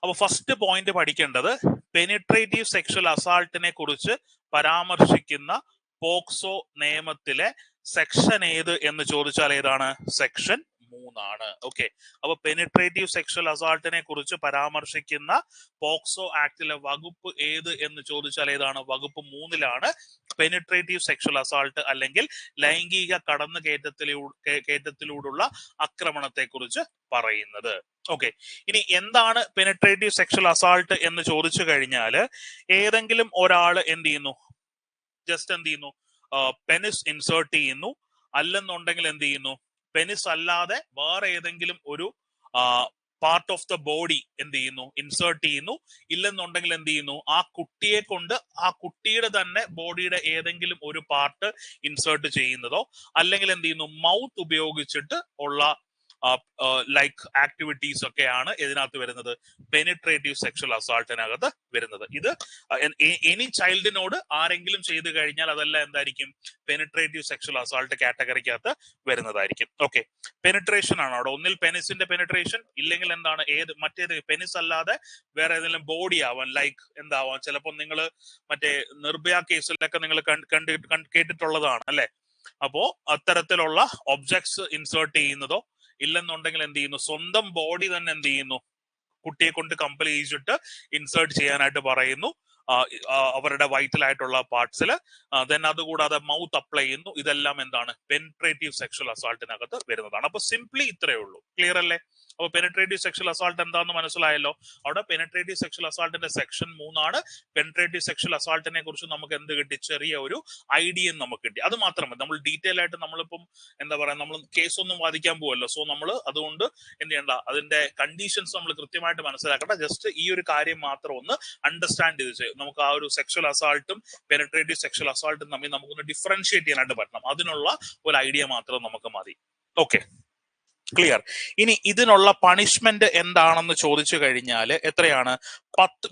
അപ്പൊ ഫസ്റ്റ് പോയിന്റ് പഠിക്കേണ്ടത് പെനിട്രേറ്റീവ് സെക്ഷൽ അസാൾട്ടിനെ കുറിച്ച് പരാമർശിക്കുന്ന പോക്സോ നിയമത്തിലെ സെക്ഷൻ ഏത് എന്ന് ചോദിച്ചാൽ ഏതാണ്? സെക്ഷൻ 3 ഓക്കെ, അപ്പൊ പെനിട്രേറ്റീവ് സെക്ഷൽ അസാൾട്ടിനെ കുറിച്ച് പരാമർശിക്കുന്ന പോക്സോ ആക്ടിലെ വകുപ്പ് ഏത് എന്ന് ചോദിച്ചാൽ ഏതാണ്? വകുപ്പ് 3 പെനിട്രേറ്റീവ് സെക്ഷൽ അസാൾട്ട് അല്ലെങ്കിൽ ലൈംഗിക കടന്നുകയറ്റത്തിലൂടെയുള്ള ആക്രമണത്തെ കുറിച്ച് പറയുന്നത്. ഓക്കെ, ഇനി എന്താണ് പെനിട്രേറ്റീവ് സെക്ഷൽ അസാൾട്ട് എന്ന് ചോദിച്ചു കഴിഞ്ഞാൽ ഏതെങ്കിലും ഒരാൾ എന്ത് ചെയ്യുന്നു, ജസ്റ്റ് എന്ത് ചെയ്യുന്നു, പെനിസ് ഇൻസേർട്ട് ചെയ്യുന്നു, അല്ലെന്നുണ്ടെങ്കിൽ എന്ത് ചെയ്യുന്നു, പെനിസ് അല്ലാതെ വേറെ ഏതെങ്കിലും ഒരു പാർട്ട് ഓഫ് ദ ബോഡി എന്ത് ചെയ്യുന്നു, ഇൻസേർട്ട് ചെയ്യുന്നു, ഇല്ലെന്നുണ്ടെങ്കിൽ എന്ത് ചെയ്യുന്നു, ആ കുട്ടിയെ കൊണ്ട് ആ കുട്ടിയുടെ തന്നെ ബോഡിയുടെ ഏതെങ്കിലും ഒരു പാർട്ട് ഇൻസേർട്ട് ചെയ്യുന്നതോ, അല്ലെങ്കിൽ എന്ത് ചെയ്യുന്നു, മൗത്ത് ഉപയോഗിച്ചിട്ട് ഉള്ള ലൈക്ക് ആക്ടിവിറ്റീസ് ഒക്കെയാണ് ഇതിനകത്ത് വരുന്നത്, പെനിട്രേറ്റീവ് സെക്ഷൽ അസാൾട്ടിനകത്ത് വരുന്നത്. ഇത് എനി ചൈൽഡിനോട് ആരെങ്കിലും ചെയ്തു കഴിഞ്ഞാൽ അതെല്ലാം എന്തായിരിക്കും, പെനിട്രേറ്റീവ് സെക്ഷൽ അസാൾട്ട് കാറ്റഗറിക്കകത്ത് വരുന്നതായിരിക്കും. ഓക്കെ, പെനിട്രേഷൻ ആണ് അവിടെ. ഒന്നിൽ പെനിസിന്റെ പെനിട്രേഷൻ, ഇല്ലെങ്കിൽ എന്താണ് മറ്റേത് പെനിസ് അല്ലാതെ വേറെ ഏതെങ്കിലും ബോഡി ആവാൻ, ലൈക്ക് എന്താവാം, ചിലപ്പോൾ നിങ്ങൾ മറ്റേ നിർഭയ കേസിലൊക്കെ നിങ്ങൾ കേട്ടിട്ടുള്ളതാണ് അല്ലെ. അപ്പോ അത്തരത്തിലുള്ള ഒബ്ജക്ട്സ് ഇൻസേർട്ട് ചെയ്യുന്നതോ, ഇല്ലെന്നുണ്ടെങ്കിൽ എന്ത് ചെയ്യുന്നു, സ്വന്തം ബോഡി തന്നെ എന്ത് ചെയ്യുന്നു, കുട്ടിയെ കൊണ്ട് കമ്പൽ ചെയ്യിച്ചിട്ട് ഇൻസേർട്ട് ചെയ്യാനായിട്ട് പറയുന്നു അവരുടെ വൈറ്റൽ ആയിട്ടുള്ള പാർട്സിൽ. ദെൻ അതുകൂടാതെ മൗത്ത് അപ്ലൈ ചെയ്യുന്നു. ഇതെല്ലാം എന്താണ്, പെനിട്രേറ്റീവ് സെക്ഷൽ അസാൾട്ടിനകത്ത് വരുന്നതാണ്. അപ്പൊ സിംപ്ലി ഇത്രയേ ഉള്ളൂ. ക്ലിയർ അല്ലേ? അപ്പൊ പെനിട്രേറ്റീവ് സെക്ഷൽ അസാൾട്ട് എന്താണെന്ന് മനസ്സിലായല്ലോ. അവിടെ പെനിട്രേറ്റീവ് സെക്ഷൽ അസാൾട്ടിന്റെ സെക്ഷൻ 3 പെനിട്രേറ്റീവ് സെക്ഷൽ അസാൾട്ടിനെ കുറിച്ച് നമുക്ക് എന്ത് കിട്ടി, ചെറിയ ഒരു ഐഡിയ നമുക്ക് കിട്ടി. അത് മാത്രമല്ല, നമ്മൾ ഡീറ്റെയിൽ ആയിട്ട് നമ്മളിപ്പം എന്താ പറയാ, നമ്മൾ കേസ് ഒന്നും വാദിക്കാൻ പോവല്ലോ. സോ നമ്മൾ അതുകൊണ്ട് എന്ത് ചെയ്യണ്ട, അതിന്റെ കണ്ടീഷൻസ് നമ്മൾ കൃത്യമായിട്ട് മനസ്സിലാക്കണ്ട. ജസ്റ്റ് ഈ ഒരു കാര്യം മാത്രം ഒന്ന് അണ്ടർസ്റ്റാൻഡ് ചെയ്ത് നമുക്ക് ആ ഒരു സെക്ഷൽ അസാൾട്ടും പെനിട്രേറ്റീവ് സെക്ഷൽ അസാൾട്ടും തമ്മിൽ നമുക്കൊന്ന് ഡിഫറൻഷിയേറ്റ് ചെയ്യാനായിട്ട് പറ്റണം. അതിനുള്ള ഒരു ഐഡിയ മാത്രം നമുക്ക് മതി. Okay, clear. ഇനി ഇതിനുള്ള പണിഷ്മെന്റ് എന്താണെന്ന് ചോദിച്ചു കഴിഞ്ഞാൽ എത്രയാണ്,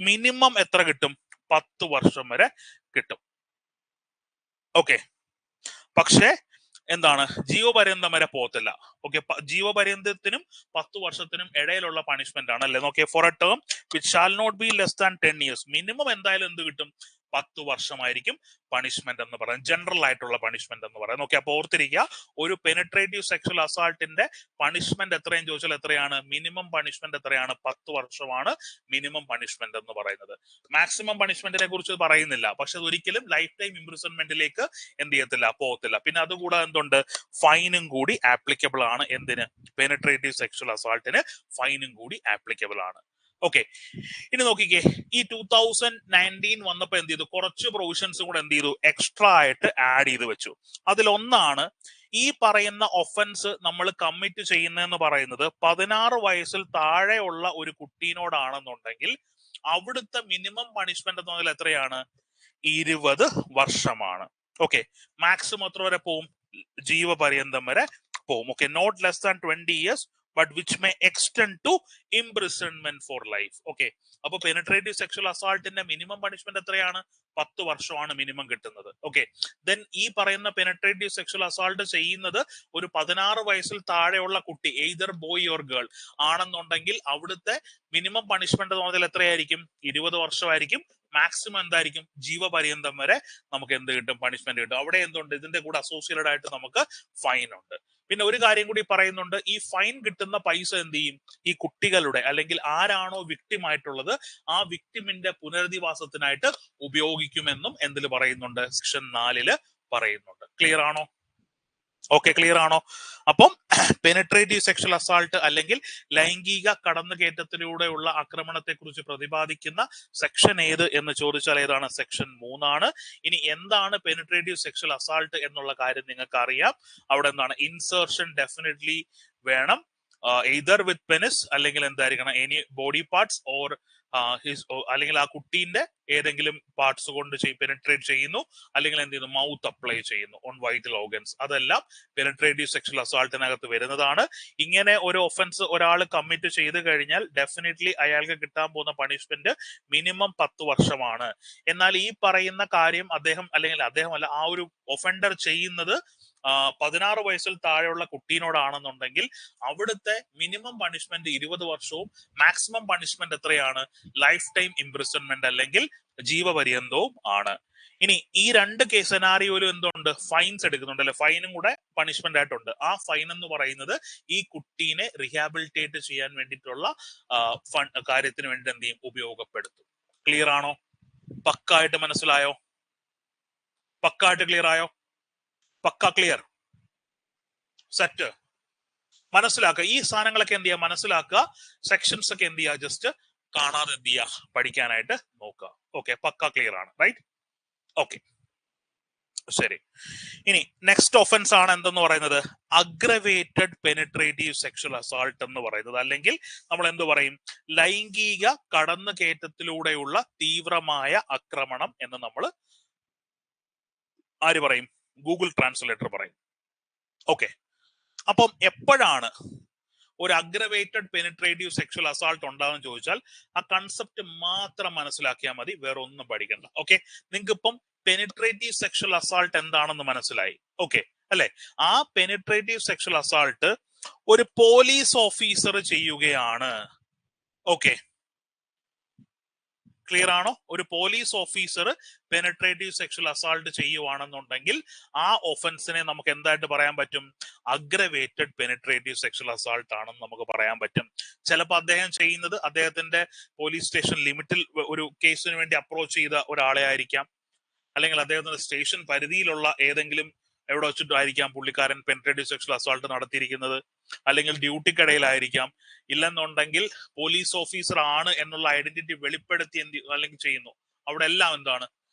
മിനിമം എത്ര കിട്ടും, 10 വർഷം വരെ കിട്ടും. ഓക്കെ, പക്ഷേ എന്താണ്, ജീവപര്യന്തം വരെ പോകത്തില്ല. ഓക്കെ, ജീവപര്യന്തത്തിനും 10 വർഷത്തിനും ഇടയിലുള്ള പണിഷ്മെന്റ് ആണ് അല്ലെ. നോക്കിയേ, for a term which shall not be less than 10 years, minimum എന്തായാലും എന്ത് കിട്ടും, 10 വർഷമായിരിക്കും പണിഷ്മെന്റ് എന്ന് പറയുന്നത്, ജനറൽ ആയിട്ടുള്ള പണിഷ്മെന്റ് എന്ന് പറയുന്നത്. ഓക്കെ, അപ്പൊ ഓർത്തിരിക്കുക, ഒരു പെനിട്രേറ്റീവ് സെക്ഷൽ അസാൾട്ടിന്റെ പണിഷ്മെന്റ് എത്രയും ചോദിച്ചാൽ എത്രയാണ്, മിനിമം പണിഷ്മെന്റ് എത്രയാണ്, 10 വർഷമാണ് മിനിമം പണിഷ്മെന്റ് എന്ന് പറയുന്നത്. മാക്സിമം പണിഷ്മെന്റിനെ കുറിച്ച് പറയുന്നില്ല, പക്ഷെ ഒരിക്കലും ലൈഫ് ടൈം ഇംപ്രിസൺമെന്റിലേക്ക് എന്ത് ചെയ്യത്തില്ല, പോകത്തില്ല. പിന്നെ അതുകൂടാതെ എന്തുണ്ട്, ഫൈനും കൂടി ആപ്ലിക്കബിൾ ആണ്. എന്തിന്, പെനിട്രേറ്റീവ് സെക്ഷൽ അസാൾട്ടിന് ഫൈനും കൂടി ആപ്ലിക്കബിൾ ആണ്. ഓക്കെ, ഇനി നോക്കിക്കേ, ഈ 2019 വന്നപ്പോ എന്ത് ചെയ്തു, കുറച്ച് പ്രൊവിഷൻസും കൂടെ എന്ത് ചെയ്തു, എക്സ്ട്രാ ആയിട്ട് ആഡ് ചെയ്ത് വെച്ചു. അതിലൊന്നാണ് ഈ പറയുന്ന ഒഫൻസ് നമ്മൾ കമ്മിറ്റ് ചെയ്യുന്നതെന്ന് പറയുന്നത് 16 വയസ്സിൽ താഴെയുള്ള ഒരു കുട്ടീനോടാണെന്നുണ്ടെങ്കിൽ അവിടുത്തെ മിനിമം പണിഷ്മെന്റ് എന്ന് പറഞ്ഞാൽ എത്രയാണ്, 20 വർഷമാണ്. ഓക്കെ, മാക്സിമം എത്ര വരെ പോവും, ജീവപര്യന്തം വരെ പോവും. Okay, not less than 20 years, but which may extend to imprisonment for life. Okay. അപ്പൊ പെനിട്രേറ്റീവ് സെക്ഷൽ അസാൾട്ടിന്റെ മിനിമം പണിഷ്മെന്റ് എത്രയാണ്? 10 വർഷമാണ് മിനിമം കിട്ടുന്നത്. ഓക്കെ. ദെൻ ഈ പറയുന്ന പെനിട്രേറ്റീവ് സെക്ഷൽ അസാൾട്ട് ചെയ്യുന്നത് ഒരു 16 വയസ്സിൽ താഴെയുള്ള കുട്ടി, എയ്തർ ബോയ് ഓർ ഗേൾ ആണെന്നുണ്ടെങ്കിൽ അവിടുത്തെ മിനിമം പണിഷ്മെന്റ് തോന്നൽ എത്രയായിരിക്കും? 20 വർഷമായിരിക്കും. മാക്സിമം എന്തായിരിക്കും? ജീവപര്യന്തം വരെ നമുക്ക് എന്ത് കിട്ടും? പണിഷ്മെന്റ് കിട്ടും. അവിടെ എന്തുണ്ട്? ഇതിന്റെ കൂടെ അസോസിയേറ്റഡ് ആയിട്ട് നമുക്ക് ഫൈൻ ഉണ്ട്. പിന്നെ ഒരു കാര്യം കൂടി പറയുന്നുണ്ട്, ഈ ഫൈൻ കിട്ടുന്ന പൈസ എന്ത് ചെയ്യും? ഈ കുട്ടികളുടെ അല്ലെങ്കിൽ ആരാണോ വിക്ടിം ആയിട്ടുള്ളത് ആ വിക്ടിമിന്റെ പുനരധിവാസത്തിനായിട്ട് ഉപയോഗിക്കുമെന്നും എന്തിൽ പറയുന്നുണ്ട്? സെക്ഷൻ 4 പറയുന്നുണ്ട്. ക്ലിയർ ആണോ? ഓക്കെ, ക്ലിയർ ആണോ? അപ്പം പെനിട്രേറ്റീവ് സെക്ഷൽ അസാൾട്ട് അല്ലെങ്കിൽ ലൈംഗിക കടന്നുകയറ്റത്തിലൂടെയുള്ള ആക്രമണത്തെ കുറിച്ച് പ്രതിപാദിക്കുന്ന സെക്ഷൻ ഏത് എന്ന് ചോദിച്ചാൽ ഏതാണ്? സെക്ഷൻ 3 ആണ്. ഇനി എന്താണ് പെനിട്രേറ്റീവ് സെക്ഷൽ അസാൾട്ട് എന്നുള്ള കാര്യം നിങ്ങൾക്ക് അറിയാം. അവിടെ എന്താണ്? ഇൻസേർഷൻ ഡെഫിനറ്റ്ലി വേണം. എയ്തർ വിത്ത് പെനിസ് അല്ലെങ്കിൽ എന്തായിരിക്കണം? എനി ബോഡി പാർട്സ് ഓർ അല്ലെങ്കിൽ ആ കുട്ടീന്റെ ഏതെങ്കിലും പാർട്സ് കൊണ്ട് പെനിട്രേറ്റ് ചെയ്യുന്നു, അല്ലെങ്കിൽ എന്ത് ചെയ്യുന്നു? മൗത്ത് അപ്ലൈ ചെയ്യുന്നു ഓൺ വൈറ്റൽ ഓർഗൻസ്. അതെല്ലാം പെനിട്രേറ്റീവ് സെക്ഷൽ അസാൾട്ടിനകത്ത് വരുന്നതാണ്. ഇങ്ങനെ ഒരു ഒഫൻസ് ഒരാൾ കമ്മിറ്റ് ചെയ്ത് കഴിഞ്ഞാൽ ഡെഫിനറ്റ്ലി അയാൾക്ക് കിട്ടാൻ പോകുന്ന പണിഷ്മെന്റ് മിനിമം 10 വർഷമാണ്. എന്നാൽ ഈ പറയുന്ന കാര്യം ആ ഒരു ഒഫൻഡർ ചെയ്യുന്നത് 16 വയസ്സിൽ താഴെയുള്ള കുട്ടീനോടാണെന്നുണ്ടെങ്കിൽ അവിടുത്തെ മിനിമം പണിഷ്മെന്റ് 20 വർഷവും മാക്സിമം പണിഷ്മെന്റ് എത്രയാണ്? ലൈഫ് ടൈം ഇംപ്രിസൺമെന്റ് അല്ലെങ്കിൽ ജീവപര്യന്തവും ആണ്. ഇനി ഈ രണ്ട് സെനാരിയോയിലും എന്തുണ്ട്? ഫൈൻസ് എടുക്കുന്നുണ്ട് അല്ലെ? ഫൈനും കൂടെ പണിഷ്മെന്റ് ആയിട്ടുണ്ട്. ആ ഫൈൻ എന്ന് പറയുന്നത് ഈ കുട്ടീനെ റിഹാബിലിറ്റേറ്റ് ചെയ്യാൻ വേണ്ടിയിട്ടുള്ള കാര്യത്തിന് വേണ്ടി എന്ത് ചെയ്യും? ഉപയോഗപ്പെടുത്തും. ക്ലിയർ ആണോ? പക്കായിട്ട് മനസ്സിലായോ? പക്കായിട്ട് ക്ലിയർ ആയോ? പക്ക ക്ലിയർ? സെറ്റ്? മനസ്സിലാക്കുക. ഈ സാധനങ്ങളൊക്കെ എന്ത് ചെയ്യുക? മനസ്സിലാക്കുക. സെക്ഷൻസ് ഒക്കെ എന്ത് ചെയ്യുക? ജസ്റ്റ് കാണാതെ എന്ത് ചെയ്യുക? പഠിക്കാനായിട്ട് നോക്കുക. ഓക്കെ, പക്ക ക്ലിയർ ആണ്, റൈറ്റ്? ഓക്കെ, ശരി. ഇനി നെക്സ്റ്റ് ഒഫൻസ് ആണ് എന്തെന്ന് പറയുന്നത്? അഗ്രവേറ്റഡ് പെനിട്രേറ്റീവ് സെക്ഷൽ അസാൾട്ട് എന്ന് പറയുന്നത്, അല്ലെങ്കിൽ നമ്മൾ എന്ത് പറയും? ലൈംഗിക കടന്നുകയറ്റത്തിലൂടെയുള്ള തീവ്രമായ ആക്രമണം എന്ന് നമ്മൾ ആര് പറയും? ഗൂഗിൾ ട്രാൻസ്ലേറ്റർ പറയും. ഓക്കെ. അപ്പം എപ്പോഴാണ് ഒരു അഗ്രവേറ്റഡ് പെനിട്രേറ്റീവ് സെക്ഷൽ അസാൾട്ട് ഉണ്ടാകുമെന്ന് ചോദിച്ചാൽ ആ കൺസെപ്റ്റ് മാത്രം മനസ്സിലാക്കിയാൽ മതി, വേറെ ഒന്നും പഠിക്കണ്ട. ഓക്കെ, നിങ്ങൾക്ക് ഇപ്പം പെനിട്രേറ്റീവ് സെക്ഷൽ അസാൾട്ട് എന്താണെന്ന് മനസ്സിലായി. ഓക്കെ അല്ലെ? ആ പെനിട്രേറ്റീവ് സെക്ഷൽ അസാൾട്ട് ഒരു പോലീസ് ഓഫീസർ ചെയ്യുകയാണ്. ഓക്കെ, ക്ലിയർ ആണോ? ഒരു police officer penetrative sexual assault ചെയ്യുവാണെന്നുണ്ടെങ്കിൽ ആ ഒഫൻസിനെ നമുക്ക് എന്തായിട്ട് പറയാൻ പറ്റും? അഗ്രവേറ്റഡ് പെനിട്രേറ്റീവ് സെക്ഷൽ അസാൾട്ട് ആണെന്ന് നമുക്ക് പറയാൻ പറ്റും. ചിലപ്പോൾ അദ്ദേഹം ചെയ്യുന്നത് അദ്ദേഹത്തിന്റെ പോലീസ് സ്റ്റേഷൻ ലിമിറ്റിൽ ഒരു കേസിന് വേണ്ടി അപ്രോച്ച് ചെയ്ത ഒരാളെ ആയിരിക്കാം, അല്ലെങ്കിൽ അദ്ദേഹത്തിന്റെ സ്റ്റേഷൻ പരിധിയിലുള്ള ഏതെങ്കിലും എവിടെ വെച്ചിട്ടായിരിക്കാം പുള്ളിക്കാരൻ പെനിട്രേറ്റീവ് സെക്ഷൽ അസാൾട്ട് നടത്തിയിരിക്കുന്നത്, അല്ലെങ്കിൽ ഡ്യൂട്ടിക്കിടയിലായിരിക്കാം, ഇല്ലെന്നുണ്ടെങ്കിൽ പോലീസ് ഓഫീസർ ആണ് എന്നുള്ള ഐഡന്റിറ്റി വെളിപ്പെടുത്തി അല്ലെങ്കിൽ ചെയ്യുന്നു. അവിടെ എല്ലാം എന്താണ്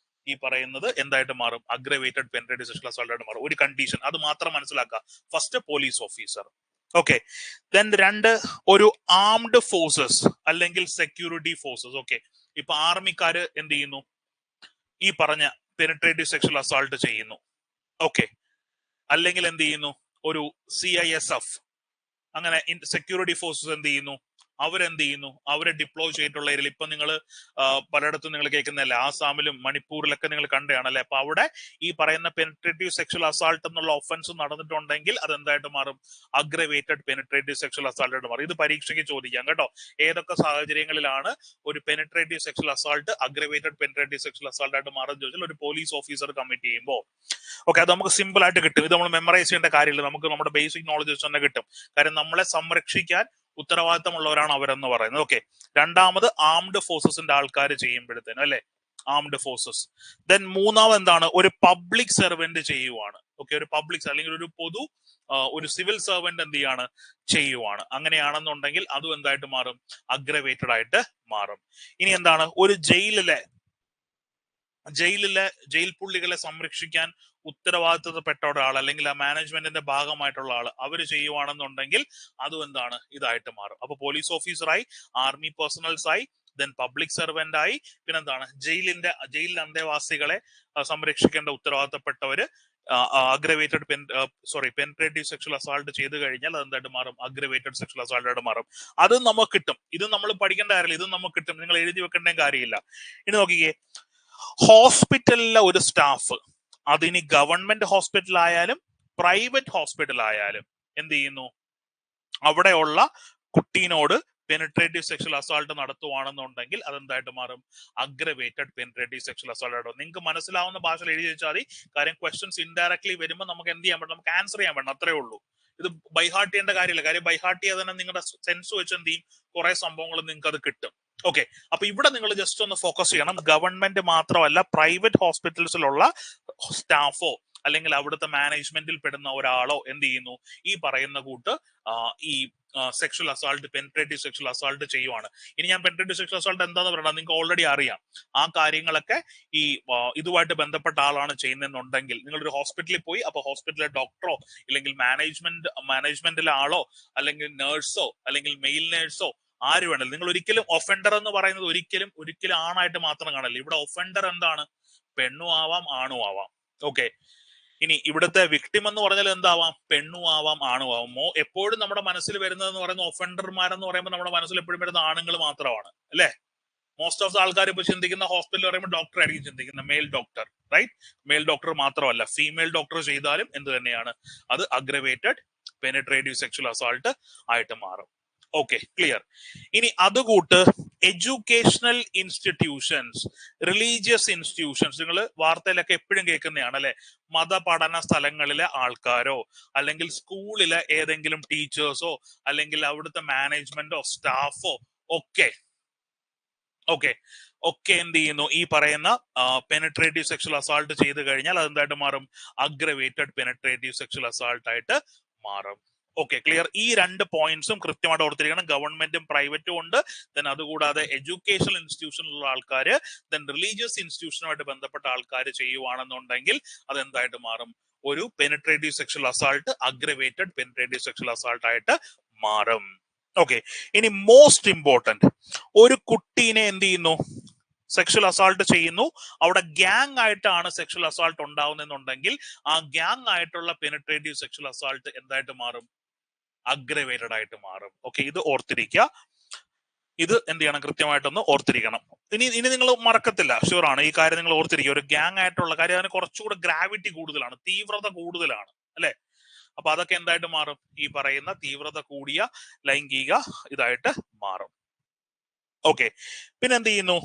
ഈ പറയുന്നത്? എന്തായിട്ട് മാറും? അഗ്രവേറ്റഡ് പെനിട്രേറ്റീവ് സെക്ഷൽ അസാൾട്ട് ആയിട്ട് മാറും. ഒരു കണ്ടീഷൻ അത് മാത്രം മനസ്സിലാക്കുക. First police officer. Okay. Then 2 ഒരു ആംഡ് ഫോഴ്സസ് അല്ലെങ്കിൽ സെക്യൂരിറ്റി ഫോഴ്സസ്. ഓക്കെ, ഇപ്പൊ ആർമിക്കാര് എന്ത് ചെയ്യുന്നു? ഈ പറഞ്ഞ പെനിട്രേറ്റീവ് സെക്ഷൽ അസാൾട്ട് ചെയ്യുന്നു. ഓക്കെ, അല്ലെങ്കിൽ എന്ത് ചെയ്യുന്നു? ഒരു CISF അങ്ങനെ സെക്യൂരിറ്റി ഫോഴ്സസ് എന്ത് ചെയ്യുന്നു? അവരെന്ത് ചെയ്യുന്നു? അവരെ ഡിപ്ലോയ് ചെയ്തിട്ടുള്ള ഏരിയയിൽ ഇപ്പൊ നിങ്ങൾ പലയിടത്തും നിങ്ങൾ കേൾക്കുന്നതല്ലേ, ആസാമിലും മണിപ്പൂരിലൊക്കെ നിങ്ങൾ കണ്ടതാണല്ലേ. അപ്പൊ അവിടെ ഈ പറയുന്ന പെനിട്രേറ്റീവ് സെക്ഷൽ അസാൾട്ട് എന്നുള്ള ഒഫൻസ് നടന്നിട്ടുണ്ടെങ്കിൽ അത് എന്തായിട്ട് മാറും? അഗ്രവേറ്റഡ് പെനിട്രേറ്റീവ് സെക്ഷൽ അസാൾട്ട് ആയിട്ട് മാറും. ഇത് പരീക്ഷയ്ക്ക് ചോദിക്കാം കേട്ടോ. ഏതൊക്കെ സാഹചര്യങ്ങളിലാണ് ഒരു penetrative sexual assault aggravated penetrative sexual assault ആയിട്ട് മാറുന്നത് ചോദിച്ചാൽ ഒരു പോലീസ് ഓഫീസർ കമ്മിറ്റ് ചെയ്യുമ്പോൾ. ഓക്കെ, അത് നമുക്ക് സിമ്പിൾ ആയിട്ട് കിട്ടും. ഇത് നമ്മൾ മെമ്മറൈസ് ചെയ്യേണ്ട കാര്യമില്ല, നമുക്ക് നമ്മുടെ ബേസിക് നോളജ് തന്നെ കിട്ടും. കാര്യം നമ്മളെ സംരക്ഷിക്കാൻ ഉത്തരവാദിത്തമുള്ളവരാണ് അവരെന്ന് പറയുന്നത്. ഓക്കെ. രണ്ടാമത് ആംഡ് ഫോഴ്സസിന്റെ ആൾക്കാർ ചെയ്യുമ്പോഴത്തേനും അല്ലെ, ആംഡ് ഫോഴ്സസ്. ദെൻ മൂന്നാമത് എന്താണ്? ഒരു പബ്ലിക് സെർവന്റ് ചെയ്യുവാണ്. ഓക്കെ, ഒരു പബ്ലിക് അല്ലെങ്കിൽ ഒരു സിവിൽ സെർവന്റ് എന്ത് ചെയ്യാണ്? ചെയ്യുവാണ്. അങ്ങനെയാണെന്നുണ്ടെങ്കിൽ അതും എന്തായിട്ട് മാറും? അഗ്രവേറ്റഡ് ആയിട്ട് മാറും. ഇനി എന്താണ്? ഒരു ജയിൽ പുള്ളികളെ സംരക്ഷിക്കാൻ ഉത്തരവാദിത്തപ്പെട്ട ഒരാൾ അല്ലെങ്കിൽ ആ മാനേജ്മെന്റിന്റെ ഭാഗമായിട്ടുള്ള ആൾ അവർ ചെയ്യുവാണെന്നുണ്ടെങ്കിൽ അതും എന്താണ്? ഇതായിട്ട് മാറും. അപ്പൊ പോലീസ് ഓഫീസറായി, ആർമി പേഴ്സണൽസായി, ദെൻ പബ്ലിക് സർവന്റ് ആയി, പിന്നെന്താണ് ജയിലിൽ അന്തേവാസികളെ സംരക്ഷിക്കേണ്ട ഉത്തരവാദിത്തപ്പെട്ടവര് അഗ്രവേറ്റഡ് പെനിട്രേറ്റീവ് സെക്ഷൽ അസാൾട്ട് ചെയ്ത് കഴിഞ്ഞാൽ അതെന്തായിട്ട് മാറും? അഗ്രവേറ്റഡ് സെക്ഷൽ അസാൾട്ട് ആയിട്ട് മാറും. അത് നമുക്ക് കിട്ടും. ഇത് നമ്മൾ പഠിക്കേണ്ട കാര്യമില്ല, ഇത് നമുക്ക് കിട്ടും. നിങ്ങൾ എഴുതി വെക്കേണ്ട കാര്യമില്ല. ഇനി നോക്കിക്കേ, ഹോസ്പിറ്റലിലെ ഒരു സ്റ്റാഫ്, അതിനി ഗവൺമെന്റ് ഹോസ്പിറ്റൽ ആയാലും പ്രൈവറ്റ് ഹോസ്പിറ്റൽ ആയാലും എന്ത് ചെയ്യുന്നു? അവിടെയുള്ള കുട്ടീനോട് പെനിട്രേറ്റീവ് സെക്ഷൽ അസാൾട്ട് നടത്തുവാണെന്നുണ്ടെങ്കിൽ അതെന്തായിട്ട് മാറും? അഗ്രവേറ്റഡ് പെനിട്രേറ്റീവ് സെക്ഷൽ അസാൾട്ട് ആയിട്ട്. നിങ്ങൾക്ക് മനസ്സിലാവുന്ന ഭാഷയിൽ എഴുതി വെച്ചാൽ മതി. കാര്യം ക്വസ്റ്റ്യൻസ് ഇൻഡയറക്ട്ലി വരുമ്പോൾ നമുക്ക് എന്ത് ചെയ്യാൻ പറ്റും? നമുക്ക് ആൻസർ ചെയ്യാൻ പറ്റും, അത്രേ ഉള്ളൂ. ഇത് ബൈഹാർട്ട് ചെയ്യേണ്ട കാര്യമില്ല. കാര്യം ബൈഹാർട്ട് ചെയ്യാതെ തന്നെ നിങ്ങളുടെ സെൻസ് വെച്ച് എന്ത് ചെയ്യും? കുറെ സംഭവങ്ങൾ നിങ്ങൾക്ക് അത് കിട്ടും. ഓക്കെ, അപ്പൊ ഇവിടെ നിങ്ങൾ ജസ്റ്റ് ഒന്ന് ഫോക്കസ് ചെയ്യണം. ഗവൺമെന്റ് മാത്രമല്ല, പ്രൈവറ്റ് ഹോസ്പിറ്റൽസിലുള്ള സ്റ്റാഫോ അല്ലെങ്കിൽ അവിടുത്തെ മാനേജ്മെന്റിൽ പെടുന്ന ഒരാളോ എന്ത് ചെയ്യുന്നു? ഈ പറയുന്ന കൂട്ട് ഈ sexual assault, penetrative sexual assault ചെയ്യുവാണ്. ഇനി ഞാൻ പെനിട്രേറ്റീവ് സെക്ഷൽ അസാൾട്ട് എന്താന്ന് പറയണം, നിങ്ങൾക്ക് ഓൾറെഡി അറിയാം. ആ കാര്യങ്ങളൊക്കെ ഈ ഇതുമായിട്ട് ബന്ധപ്പെട്ട ആളാണ് ചെയ്യുന്നതെന്നുണ്ടെങ്കിൽ നിങ്ങളൊരു ഹോസ്പിറ്റലിൽ പോയി, അപ്പൊ ഹോസ്പിറ്റലിലെ ഡോക്ടറോ ഇല്ലെങ്കിൽ മാനേജ്മെന്റിലെ ആളോ അല്ലെങ്കിൽ നേഴ്സോ അല്ലെങ്കിൽ മെയിൽ നേഴ്സോ ആര് വേണമല്ലോ, നിങ്ങൾ ഒരിക്കലും ഒഫൻഡർ എന്ന് പറയുന്നത് ഒരിക്കലും ആണായിട്ട് മാത്രം കാണല്ല. ഇവിടെ ഒഫൻഡർ എന്താണ്? പെണ്ണും ആവാം, ആണും ആവാം. ഓക്കെ, ഇനി ഇവിടുത്തെ വിക്ടിം എന്ന് പറഞ്ഞാൽ എന്താവാം? പെണ്ണും ആവാം, ആണും ആവാം. എപ്പോഴും നമ്മുടെ മനസ്സിൽ വരുന്നതെന്ന് പറയുന്ന ഒഫൻഡർമാരെന്ന് പറയുമ്പോൾ നമ്മുടെ മനസ്സിൽ എപ്പോഴും വരുന്ന ആണുങ്ങൾ മാത്രമാണ്, അല്ലെ? മോസ്റ്റ് ഓഫ് ദ ആൾക്കാർ ഇപ്പൊ ചിന്തിക്കുന്ന ഹോസ്പിറ്റലിൽ പറയുമ്പോൾ ഡോക്ടർ ആയിരിക്കും ചിന്തിക്കുന്നത്, male doctor, right? Male doctor മാത്രമല്ല, ഫീമെയിൽ ഡോക്ടർ ചെയ്താലും എന്ത് തന്നെയാണ്? അത് അഗ്രവേറ്റഡ് പെനിട്രേറ്റീവ് സെക്ഷൽ അസാൾട്ട് ആയിട്ട് മാറും. Okay, clear. ഇനി അതുകൂട്ട് എഡ്യൂക്കേഷണൽ ഇൻസ്റ്റിറ്റ്യൂഷൻസ്, റിലീജിയസ് ഇൻസ്റ്റിറ്റ്യൂഷൻസ്, നിങ്ങൾ വാർത്തയിലൊക്കെ എപ്പോഴും കേൾക്കുന്നതാണ് അല്ലെ? മതപഠന സ്ഥലങ്ങളിലെ ആൾക്കാരോ അല്ലെങ്കിൽ സ്കൂളിലെ ഏതെങ്കിലും ടീച്ചേഴ്സോ അല്ലെങ്കിൽ അവിടുത്തെ മാനേജ്മെന്റോ സ്റ്റാഫോ ഒക്കെ എന്ത് ചെയ്യുന്നു? ഈ പറയുന്ന പെനിട്രേറ്റീവ് സെക്ഷൽ അസാൾട്ട് ചെയ്ത് കഴിഞ്ഞാൽ അതെന്തായിട്ട് മാറും? അഗ്രവേറ്റഡ് പെനിട്രേറ്റീവ് സെക്ഷൽ അസാൾട്ട് ആയിട്ട് മാറും. Okay, clear. ഈ രണ്ട് പോയിന്റ്സും കൃത്യമായിട്ട് ഓർത്തിരിക്കണം. ഗവൺമെന്റും പ്രൈവറ്റും ഉണ്ട്, ദെൻ അതുകൂടാതെ എഡ്യൂക്കേഷണൽ ഇൻസ്റ്റിറ്റ്യൂഷനിലുള്ള ആൾക്കാര്, ദെൻ റിലീജിയസ് ഇൻസ്റ്റിറ്റ്യൂഷനുമായിട്ട് ബന്ധപ്പെട്ട ആൾക്കാർ ചെയ്യുവാണെന്നുണ്ടെങ്കിൽ അതെന്തായിട്ട് മാറും? ഒരു penetrative sexual assault, aggravated penetrative sexual assault ആയിട്ട് മാറും. ഓക്കെ, ഇനി മോസ്റ്റ് ഇമ്പോർട്ടന്റ്, ഒരു കുട്ടീനെ എന്ത് ചെയ്യുന്നു? സെക്ഷൽ അസാൾട്ട് ചെയ്യുന്നു. അവിടെ ഗ്യാങ് ആയിട്ടാണ് സെക്ഷൽ അസാൾട്ട് ഉണ്ടാവുന്നെന്നുണ്ടെങ്കിൽ ആ ഗ്യാങ് ആയിട്ടുള്ള പെനിട്രേറ്റീവ് സെക്ഷൽ അസാൾട്ട് എന്തായിട്ട് മാറും? അഗ്രവേറ്റഡ് ആയിട്ട് മാറും. ഓക്കെ, ഇത് ഓർത്തിരിക്കുക. ഇത് എന്ത് ചെയ്യണം? കൃത്യമായിട്ടൊന്ന് ഓർത്തിരിക്കണം. ഇനി നിങ്ങൾ മറക്കത്തില്ല, ഷുവർ ആണ് ഈ കാര്യം നിങ്ങൾ ഓർത്തിരിക്കുക. ഒരു ഗ്യാങ് ആയിട്ടുള്ള കാര്യം, അതിന് കുറച്ചുകൂടെ ഗ്രാവിറ്റി കൂടുതലാണ്, തീവ്രത കൂടുതലാണ്, അല്ലെ? അപ്പൊ അതൊക്കെ എന്തായിട്ട് മാറും? ഈ പറയുന്ന തീവ്രത കൂടിയ ലൈംഗിക ഇതായിട്ട് മാറും. ഓക്കെ, പിന്നെ എന്ത് ചെയ്യുന്നു?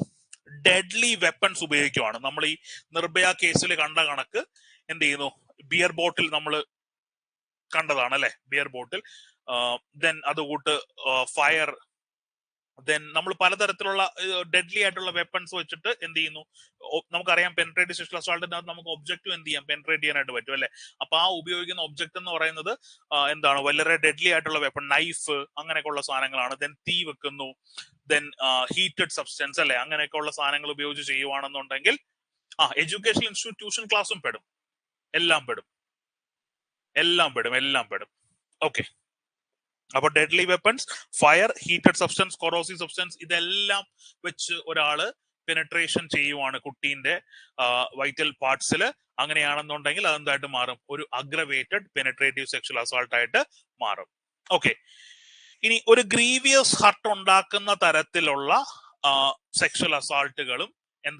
ഡെഡ്ലി വെപ്പൺസ് ഉപയോഗിക്കുവാണ്. നമ്മൾ ഈ നിർഭയ കേസിൽ കണ്ട കണക്ക് എന്ത് ചെയ്യുന്നു? ബിയർ ബോട്ടിൽ നമ്മൾ കണ്ടതാണ് അല്ലെ? ബിയർ ബോട്ടിൽ, ദെൻ അതുകൂട്ട് ഫയർ, ദെൻ നമ്മൾ പലതരത്തിലുള്ള ഡെഡ്ലി ആയിട്ടുള്ള വെപ്പൺസ് വെച്ചിട്ട് എന്ത് ചെയ്യുന്നു? നമുക്കറിയാം പെനിട്രേറ്റീവ് സെക്ഷൽ അസാൾട്ടിനകത്ത് നമുക്ക് ഒബ്ജക്റ്റും എന്ത് ചെയ്യാം? പെനിട്രേറ്റ് ചെയ്യാനായിട്ട് പറ്റും, അല്ലെ? അപ്പൊ ആ ഉപയോഗിക്കുന്ന ഒബ്ജക്ട് എന്ന് പറയുന്നത് എന്താണ്? വളരെ ഡെഡ്ലി ആയിട്ടുള്ള വെപ്പൺ, നൈഫ്, അങ്ങനെയൊക്കെയുള്ള സാധനങ്ങളാണ്. ദെൻ തീ വെക്കുന്നു, ദെൻ ഹീറ്റഡ് സബ്സ്റ്റൻസ്, അല്ലെ? അങ്ങനെയൊക്കെയുള്ള സാധനങ്ങൾ ഉപയോഗിച്ച് ചെയ്യുവാണെന്നുണ്ടെങ്കിൽ എഡ്യൂക്കേഷണൽ ഇൻസ്റ്റിറ്റ്യൂഷൻ ക്ലാസ്സും പെടും, എല്ലാം പെടും. ഓക്കെ, അപ്പൊ deadly weapons, fire, heated substance, corrosive substance, ഇതെല്ലാം വെച്ച് ഒരാള് പെനിട്രേഷൻ ചെയ്യുവാണ് കുട്ടീന്റെ വൈറ്റൽ പാർട്സിൽ. അങ്ങനെയാണെന്നുണ്ടെങ്കിൽ അതെന്തായിട്ട് മാറും? ഒരു അഗ്രവേറ്റഡ് പെനിട്രേറ്റീവ് സെക്ഷൽ അസാൾട്ട് ആയിട്ട് മാറും. ഓക്കെ, ഇനി ഒരു ഗ്രീവിയസ് ഹർട്ട് ഉണ്ടാക്കുന്ന തരത്തിലുള്ള സെക്ഷൽ അസാൾട്ടുകളും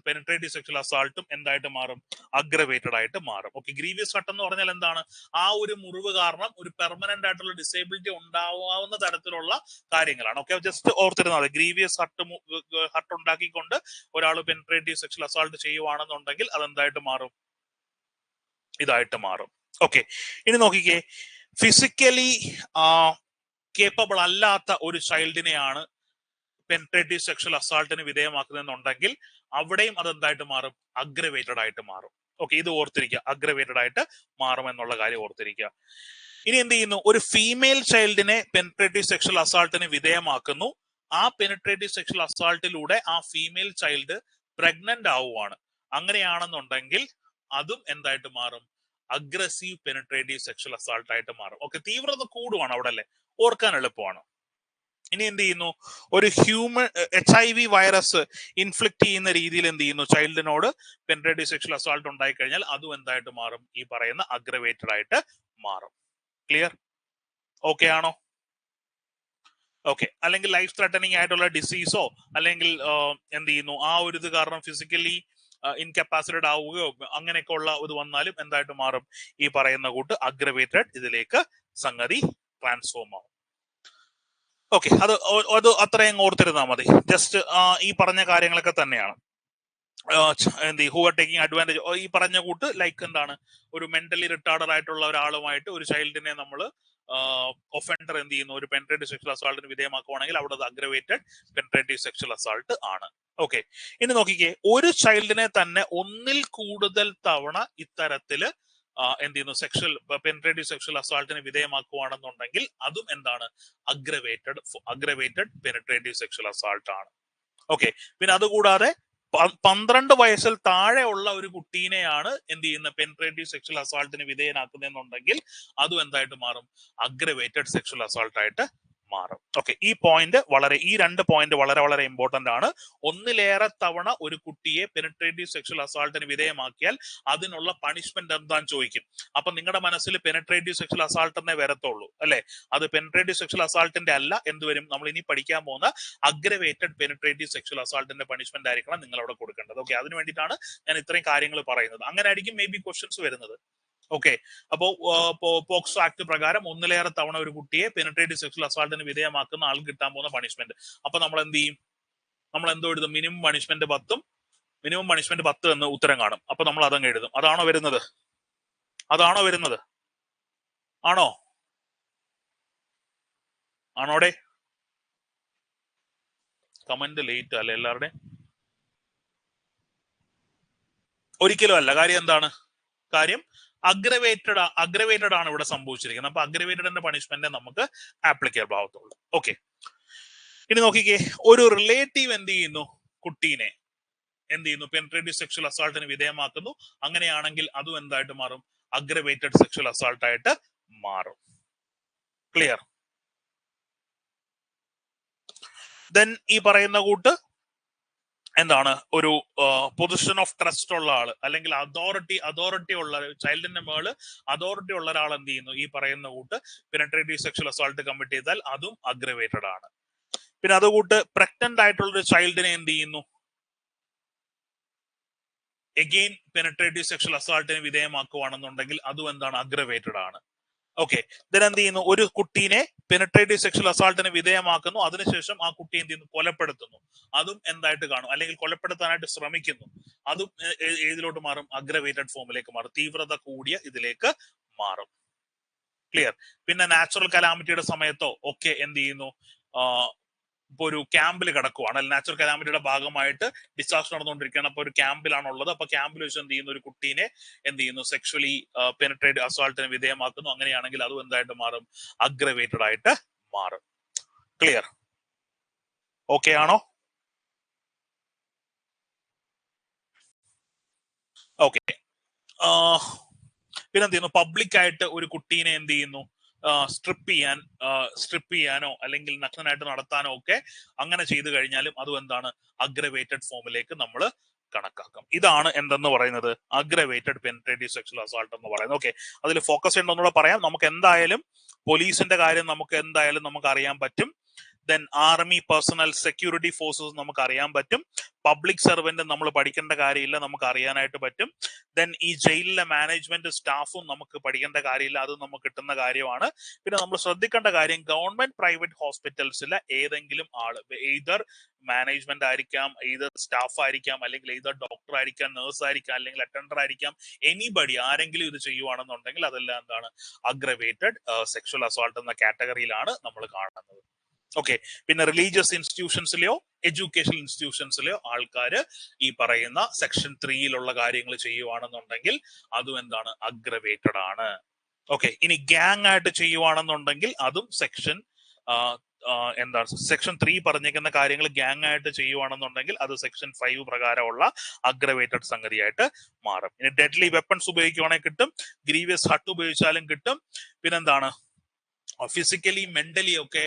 പെനിട്രേറ്റീവ് സെക്ഷൽ അസാൾട്ടും എന്തായിട്ട് മാറും? അഗ്രവേറ്റഡ് ആയിട്ട് മാറും. ഓക്കെ, ഗ്രീവിയസ് ഹർട്ട് എന്ന് പറഞ്ഞാൽ എന്താണ്? ആ ഒരു മുറിവ് കാരണം ഒരു പെർമനന്റ് ആയിട്ടുള്ള ഡിസേബിലിറ്റി ഉണ്ടാവാവുന്ന തരത്തിലുള്ള കാര്യങ്ങളാണ്. ഓക്കെ, ജസ്റ്റ് ഓർത്തിരുന്നാൽ ഗ്രീവിയസ് ഹർട്ട് ഉണ്ടാക്കിക്കൊണ്ട് ഒരാൾ പെനിട്രേറ്റീവ് സെക്ഷൽ അസാൾട്ട് ചെയ്യുവാണെന്നുണ്ടെങ്കിൽ അതെന്തായിട്ട് മാറും? ഇതായിട്ട് മാറും. ഓക്കെ, ഇനി നോക്കിക്കേ, ഫിസിക്കലി കേപ്പബിൾ അല്ലാത്ത ഒരു ചൈൽഡിനെയാണ് പെനിട്രേറ്റീവ് സെക്ഷൽ അസാൾട്ടിന് വിധേയമാക്കുന്നതെന്നുണ്ടെങ്കിൽ അവിടെയും അതെന്തായിട്ട് മാറും? അഗ്രവേറ്റഡ് ആയിട്ട് മാറും. ഓക്കെ, ഇത് ഓർത്തിരിക്കുക, അഗ്രവേറ്റഡ് ആയിട്ട് മാറും എന്നുള്ള കാര്യം ഓർത്തിരിക്കുക. ഇനി എന്ത് ചെയ്യുന്നു? ഒരു ഫീമെയിൽ ചൈൽഡിനെ പെനിട്രേറ്റീവ് സെക്ഷൽ അസാൾട്ടിന് വിധേയമാക്കുന്നു. ആ പെനിട്രേറ്റീവ് സെക്ഷൽ അസാൾട്ടിലൂടെ ആ ഫീമെയിൽ ചൈൽഡ് പ്രഗ്നന്റ് ആവുകയാണ്. അങ്ങനെയാണെന്നുണ്ടെങ്കിൽ അതും എന്തായിട്ട് മാറും? അഗ്രസീവ് പെനിട്രേറ്റീവ് സെക്ഷൽ അസാൾട്ട് ആയിട്ട് മാറും. ഓക്കെ, തീവ്രത കൂടുവാണ് അവിടെ, അല്ലെ? ഓർക്കാൻ എളുപ്പമാണ്. ഇനി എന്ത് ചെയ്യുന്നു, ഒരു ഹ്യൂമൻ HIV വൈറസ് ഇൻഫ്ലിക്ട് ചെയ്യുന്ന രീതിയിൽ എന്ത് ചെയ്യുന്നു, ചൈൽഡിനോട് പെനിട്രേറ്റീവ് സെക്ഷൽ അസോൾട്ട് ഉണ്ടായി കഴിഞ്ഞാൽ അതും എന്തായിട്ട് മാറും, ഈ പറയുന്ന അഗ്രവേറ്റഡ് ആയിട്ട് മാറും. ക്ലിയർ? ഓക്കെ ആണോ? ഓക്കെ. അല്ലെങ്കിൽ ലൈഫ് ത്രെട്ടനിങ് ആയിട്ടുള്ള ഡിസീസോ അല്ലെങ്കിൽ എന്ത് ചെയ്യുന്നു, ആ ഒരു ഇത് കാരണം ഫിസിക്കലി ഇൻകപ്പാസിറ്റഡ് ആവുകയോ അങ്ങനെയൊക്കെ ഉള്ള ഇത് വന്നാലും എന്തായിട്ട് മാറും, ഈ പറയുന്ന കൂട്ട് അഗ്രവേറ്റഡ് ഇതിലേക്ക് സംഗതി ട്രാൻസ്ഫോം ആവും. ഓക്കെ, അത് അത്രയും ഓർത്തിരുന്നാൽ മതി. ജസ്റ്റ് ഈ പറഞ്ഞ കാര്യങ്ങളൊക്കെ തന്നെയാണ്. ഹു ആർ ടേക്കിംഗ് അഡ്വാൻറ്റേജ്, ഈ പറഞ്ഞ കൂട്ട് ലൈക്ക് എന്താണ്, ഒരു മെന്റലി റിട്ടാർഡർ ആയിട്ടുള്ള ഒരാളുമായിട്ട് ഒരു ചൈൽഡിനെ നമ്മൾ ഒഫൻഡർ എന്ത് ചെയ്യുന്നു, ഒരു പെനിട്രേറ്റീവ് സെക്ഷൽ അസോൾട്ടിന് വിധേയമാക്കുവാണെങ്കിൽ അവിടെ അത് അഗ്രവേറ്റഡ് പെനിട്രേറ്റീവ് സെക്ഷൽ അസോൾട്ട് ആണ്. ഓക്കെ, ഇനി നോക്കിക്കേ, ഒരു ചൈൽഡിനെ തന്നെ ഒന്നിൽ കൂടുതൽ തവണ ഇത്തരത്തില് എന്ത് ചെയ്യുന്നു, പെനിട്രേറ്റീവ് സെക്ഷൽ അസോൾട്ടിന് വിധേയമാക്കുവാണെന്നുണ്ടെങ്കിൽ അതും എന്താണ്, അഗ്രവേറ്റഡ് പെനിട്രേറ്റീവ് സെക്ഷൽ അസോൾട്ട് ആണ്. ഓക്കെ, പിന്നെ അതുകൂടാതെ 12 വയസ്സിൽ താഴെയുള്ള ഒരു കുട്ടീനെയാണ് എന്ത് ചെയ്യുന്ന പെനിട്രേറ്റീവ് സെക്ഷൽ അസോൾട്ടിന് വിധേയനാക്കുന്നതെന്നുണ്ടെങ്കിൽ അതും എന്തായിട്ട് മാറും, അഗ്രവേറ്റഡ് സെക്ഷൽ അസോൾട്ട് ആയിട്ട് മാറും. ഓക്കെ, ഈ രണ്ട് പോയിന്റ് വളരെ വളരെ ഇമ്പോർട്ടന്റ് ആണ്. ഒന്നിലേറെ തവണ ഒരു കുട്ടിയെ പെനിട്രേറ്റീവ് സെക്ഷൽ അസോൾട്ടിന് വിധേയമാക്കിയാൽ അതിനുള്ള പണിഷ്മെന്റ് എന്താന്ന് ചോദിക്കും. അപ്പൊ നിങ്ങളുടെ മനസ്സിൽ പെനിട്രേറ്റീവ് സെക്ഷൽ അസോൾട്ട് എന്നേ വരത്തുള്ളൂ അല്ലെ. അത് പെനിട്രേറ്റീവ് സെക്ഷൽ അസോൾട്ടിന്റെ അല്ല, എന്തുവരും, നമ്മൾ ഇനി പഠിക്കാൻ പോകുന്ന അഗ്രവേറ്റഡ് പെനിട്രേറ്റീവ് സെക്ഷൽ അസോൾട്ടിന്റെ പണിഷ്മെന്റ് ആയിരിക്കണം നിങ്ങൾ അവിടെ കൊടുക്കേണ്ടത്. ഓക്കെ, അതിന് വേണ്ടിയിട്ടാണ് ഞാൻ ഇത്രയും കാര്യങ്ങൾ പറയുന്നത്. അങ്ങനെ ആയിരിക്കും മേ ബി ക്വസ്റ്റ്യൻസ് വരുന്നത്. ഓക്കെ, അപ്പോ പോക്സോ ആക്ട് പ്രകാരം ഒന്നിലേറെ തവണ ഒരു കുട്ടിയെ പെനിട്രേറ്റീവ് സെക്ഷൽ അസോൾട്ടിന് വിധേയമാക്കുന്ന ആൾക്ക് കിട്ടാൻ പോകുന്ന പണിഷ്മെന്റ്. അപ്പൊ നമ്മൾ എന്ത് ചെയ്യും, നമ്മൾ എന്തോ എഴുതും, മിനിമം പണിഷ്മെന്റ് 10 എന്ന് ഉത്തരം കാണും. അപ്പൊ നമ്മൾ അതങ്ങ് എഴുതും. അതാണോ വരുന്നത്? ആണോടെ? കമന്റ് ലേറ്റ് അല്ലെ എല്ലാവരുടെയും? ഒരിക്കലും അല്ല. കാര്യം എന്താണ്? കാര്യം അഗ്രവേറ്റഡ് ആണ് ഇവിടെ സംഭവിച്ചിരിക്കുന്നത്. അപ്പൊ അഗ്രവേറ്റഡിന്റെ പണിഷ്മെന്റ് നമുക്ക് ആപ്ലിക്കബിൾ ആവത്തുള്ളൂ. ഓക്കെ, ഇനി നോക്കിക്കേ, ഒരു റിലേറ്റീവ് എന്ത് ചെയ്യുന്നു, കുട്ടീനെ എന്ത് ചെയ്യുന്നു, പെനിട്രേറ്റീവ് സെക്ഷൽ അസോൾട്ടിന് വിധേയമാക്കുന്നു. അങ്ങനെയാണെങ്കിൽ അതും എന്തായിട്ട് മാറും, അഗ്രവേറ്റഡ് സെക്ഷൽ അസോൾട്ട് ആയിട്ട് മാറും. ക്ലിയർ? ദെൻ ഈ പറയുന്ന കൂട്ട് എന്താണ്, ഒരു പൊസിഷൻ ഓഫ് ട്രസ്റ്റ് ഉള്ള ആള് അല്ലെങ്കിൽ അതോറിറ്റി ഉള്ള ചൈൽഡിന്റെ മേള് അതോറിറ്റി ഉള്ള ഒരാൾ എന്ത് ചെയ്യുന്നു, ഈ പറയുന്ന കൂട്ട് പെനിട്രേറ്റീവ് സെക്ഷൽ അസോൾട്ട് കമ്മിറ്റ് ചെയ്താൽ അതും അഗ്രവേറ്റഡ് ആണ്. പിന്നെ അതുകൂട്ട് പ്രഗ്നന്റ് ആയിട്ടുള്ള ഒരു ചൈൽഡിനെ എന്ത് ചെയ്യുന്നു, എഗെയിൻ പെനിട്രേറ്റീവ് സെക്ഷൽ അസോൾട്ടിന് വിധേയമാക്കുവാണെന്നുണ്ടെങ്കിൽ അതും എന്താണ്, അഗ്രവേറ്റഡ് ആണ്. ഓക്കെ, എന്ത് ചെയ്യുന്നു, ഒരു കുട്ടീനെ പെനിട്രേറ്റീവ് സെക്ഷൽ അസോൾട്ടിന് വിധേയമാക്കുന്നു, അതിനുശേഷം ആ കുട്ടി എന്ത് ചെയ്യുന്നു, കൊലപ്പെടുത്തുന്നു. അതും എന്തായിട്ട് കാണും, അല്ലെങ്കിൽ കൊലപ്പെടുത്താനായിട്ട് ശ്രമിക്കുന്നു. അതും ഏതിലോട്ട് മാറും, അഗ്രവേറ്റഡ് ഫോമിലേക്ക് മാറും, തീവ്രത കൂടിയ ഇതിലേക്ക് മാറും. ക്ലിയർ? പിന്നെ നാച്ചുറൽ കലാമിറ്റിയുടെ സമയത്തോ ഒക്കെ എന്ത് ചെയ്യുന്നു, ഇപ്പൊ ഒരു ക്യാമ്പിൽ കിടക്കുവാണ്, നാച്ചുറൽ കലാമിറ്റിയുടെ ഭാഗമായിട്ട് ഡിസാസ്റ്റർ നടന്നുകൊണ്ടിരിക്കുകയാണ്. അപ്പൊ ഒരു ക്യാമ്പിലാണുള്ളത്. അപ്പൊ ക്യാമ്പിൽ വെച്ച് എന്ത് ചെയ്യുന്നു, ഒരു കുട്ടീനെ എന്ത് ചെയ്യുന്നു, സെക്ഷലി പെനിട്രേറ്റ് അസോൾട്ടിന് വിധേയമാക്കുന്നു. അങ്ങനെയാണെങ്കിൽ അതും എന്തായിട്ട് മാറും, അഗ്രവേറ്റഡ് ആയിട്ട് മാറും. ക്ലിയർ? ഓക്കെ ആണോ? ഓക്കെ, പിന്നെ എന്ത് ചെയ്യുന്നു, പബ്ലിക് ആയിട്ട് ഒരു കുട്ടീനെ എന്ത് ചെയ്യുന്നു, സ്ട്രിപ്പ് ചെയ്യാനോ അല്ലെങ്കിൽ നഗ്നനായിട്ട് നടത്താനോ ഒക്കെ അങ്ങനെ ചെയ്തു കഴിഞ്ഞാലും അതും എന്താണ്, അഗ്രവേറ്റഡ് ഫോമിലേക്ക് നമ്മൾ കണക്കാക്കാം. ഇതാണ് എന്തെന്ന് പറയുന്നത്, അഗ്രവേറ്റഡ് പെനിട്രേറ്റീവ് സെക്ഷൽ അസോൾട്ട് എന്ന് പറയുന്നത്. ഓക്കെ, അതിൽ ഫോക്കസ് ചെയ്യണമെന്നുള്ള പറയാം. നമുക്ക് എന്തായാലും പോലീസിന്റെ കാര്യം നമുക്ക് അറിയാൻ പറ്റും. Then army personal security forces നമുക്ക് അറിയാൻ പറ്റും. പബ്ലിക് സർവന്റ് നമ്മൾ പഠിക്കേണ്ട കാര്യമില്ല, നമുക്ക് അറിയാനായിട്ട് പറ്റും. ദെൻ ഈ ജയിലിലെ മാനേജ്മെന്റ് സ്റ്റാഫും നമുക്ക് പഠിക്കേണ്ട കാര്യമില്ല, അത് നമുക്ക് കിട്ടുന്ന കാര്യമാണ്. പിന്നെ നമ്മൾ ശ്രദ്ധിക്കേണ്ട കാര്യം, ഗവൺമെന്റ് പ്രൈവറ്റ് ഹോസ്പിറ്റൽസിലെ ഏതെങ്കിലും ആള്, എയ്തർ മാനേജ്മെന്റ് ആയിരിക്കാം, എയ്തർ സ്റ്റാഫ് ആയിരിക്കാം, അല്ലെങ്കിൽ എയ്തർ ഡോക്ടർ ആയിരിക്കാം, നേഴ്സ് ആയിരിക്കാം, അല്ലെങ്കിൽ അറ്റൻഡർ ആയിരിക്കാം, എനിബഡി ആരെങ്കിലും ഇത് ചെയ്യുവാണെന്നുണ്ടെങ്കിൽ അതെല്ലാം എന്താണ്, അഗ്രവേറ്റഡ് സെക്ഷൽ അസോൾട്ട് എന്ന കാറ്റഗറിയിലാണ് നമ്മൾ കാണുന്നത്. ഓക്കെ, പിന്നെ റിലീജിയസ് ഇൻസ്റ്റിറ്റ്യൂഷൻസിലെയോ എഡ്യൂക്കേഷൻ ഇൻസ്റ്റിറ്റ്യൂഷൻസിലെയോ ആൾക്കാർ ഈ പറയുന്ന സെക്ഷൻ 3 കാര്യങ്ങൾ ചെയ്യുവാണെന്നുണ്ടെങ്കിൽ അതും എന്താണ്, അഗ്രവേറ്റഡ് ആണ്. ഓക്കെ, ഇനി ഗ്യാങ് ആയിട്ട് ചെയ്യുവാണെന്നുണ്ടെങ്കിൽ അതും സെക്ഷൻ 3 പറഞ്ഞിരിക്കുന്ന കാര്യങ്ങൾ ഗ്യാങ് ആയിട്ട് ചെയ്യുവാണെന്നുണ്ടെങ്കിൽ അത് സെക്ഷൻ 5 പ്രകാരമുള്ള അഗ്രവേറ്റഡ് സംഗതിയായിട്ട് മാറും. ഇനി ഡെഡ്ലി വെപ്പൺസ് ഉപയോഗിക്കുവാണെങ്കിൽ കിട്ടും, ഗ്രീവിയസ് ഹട്ട് ഉപയോഗിച്ചാലും കിട്ടും. പിന്നെന്താണ്, ഫിസിക്കലി മെന്റലി ഒക്കെ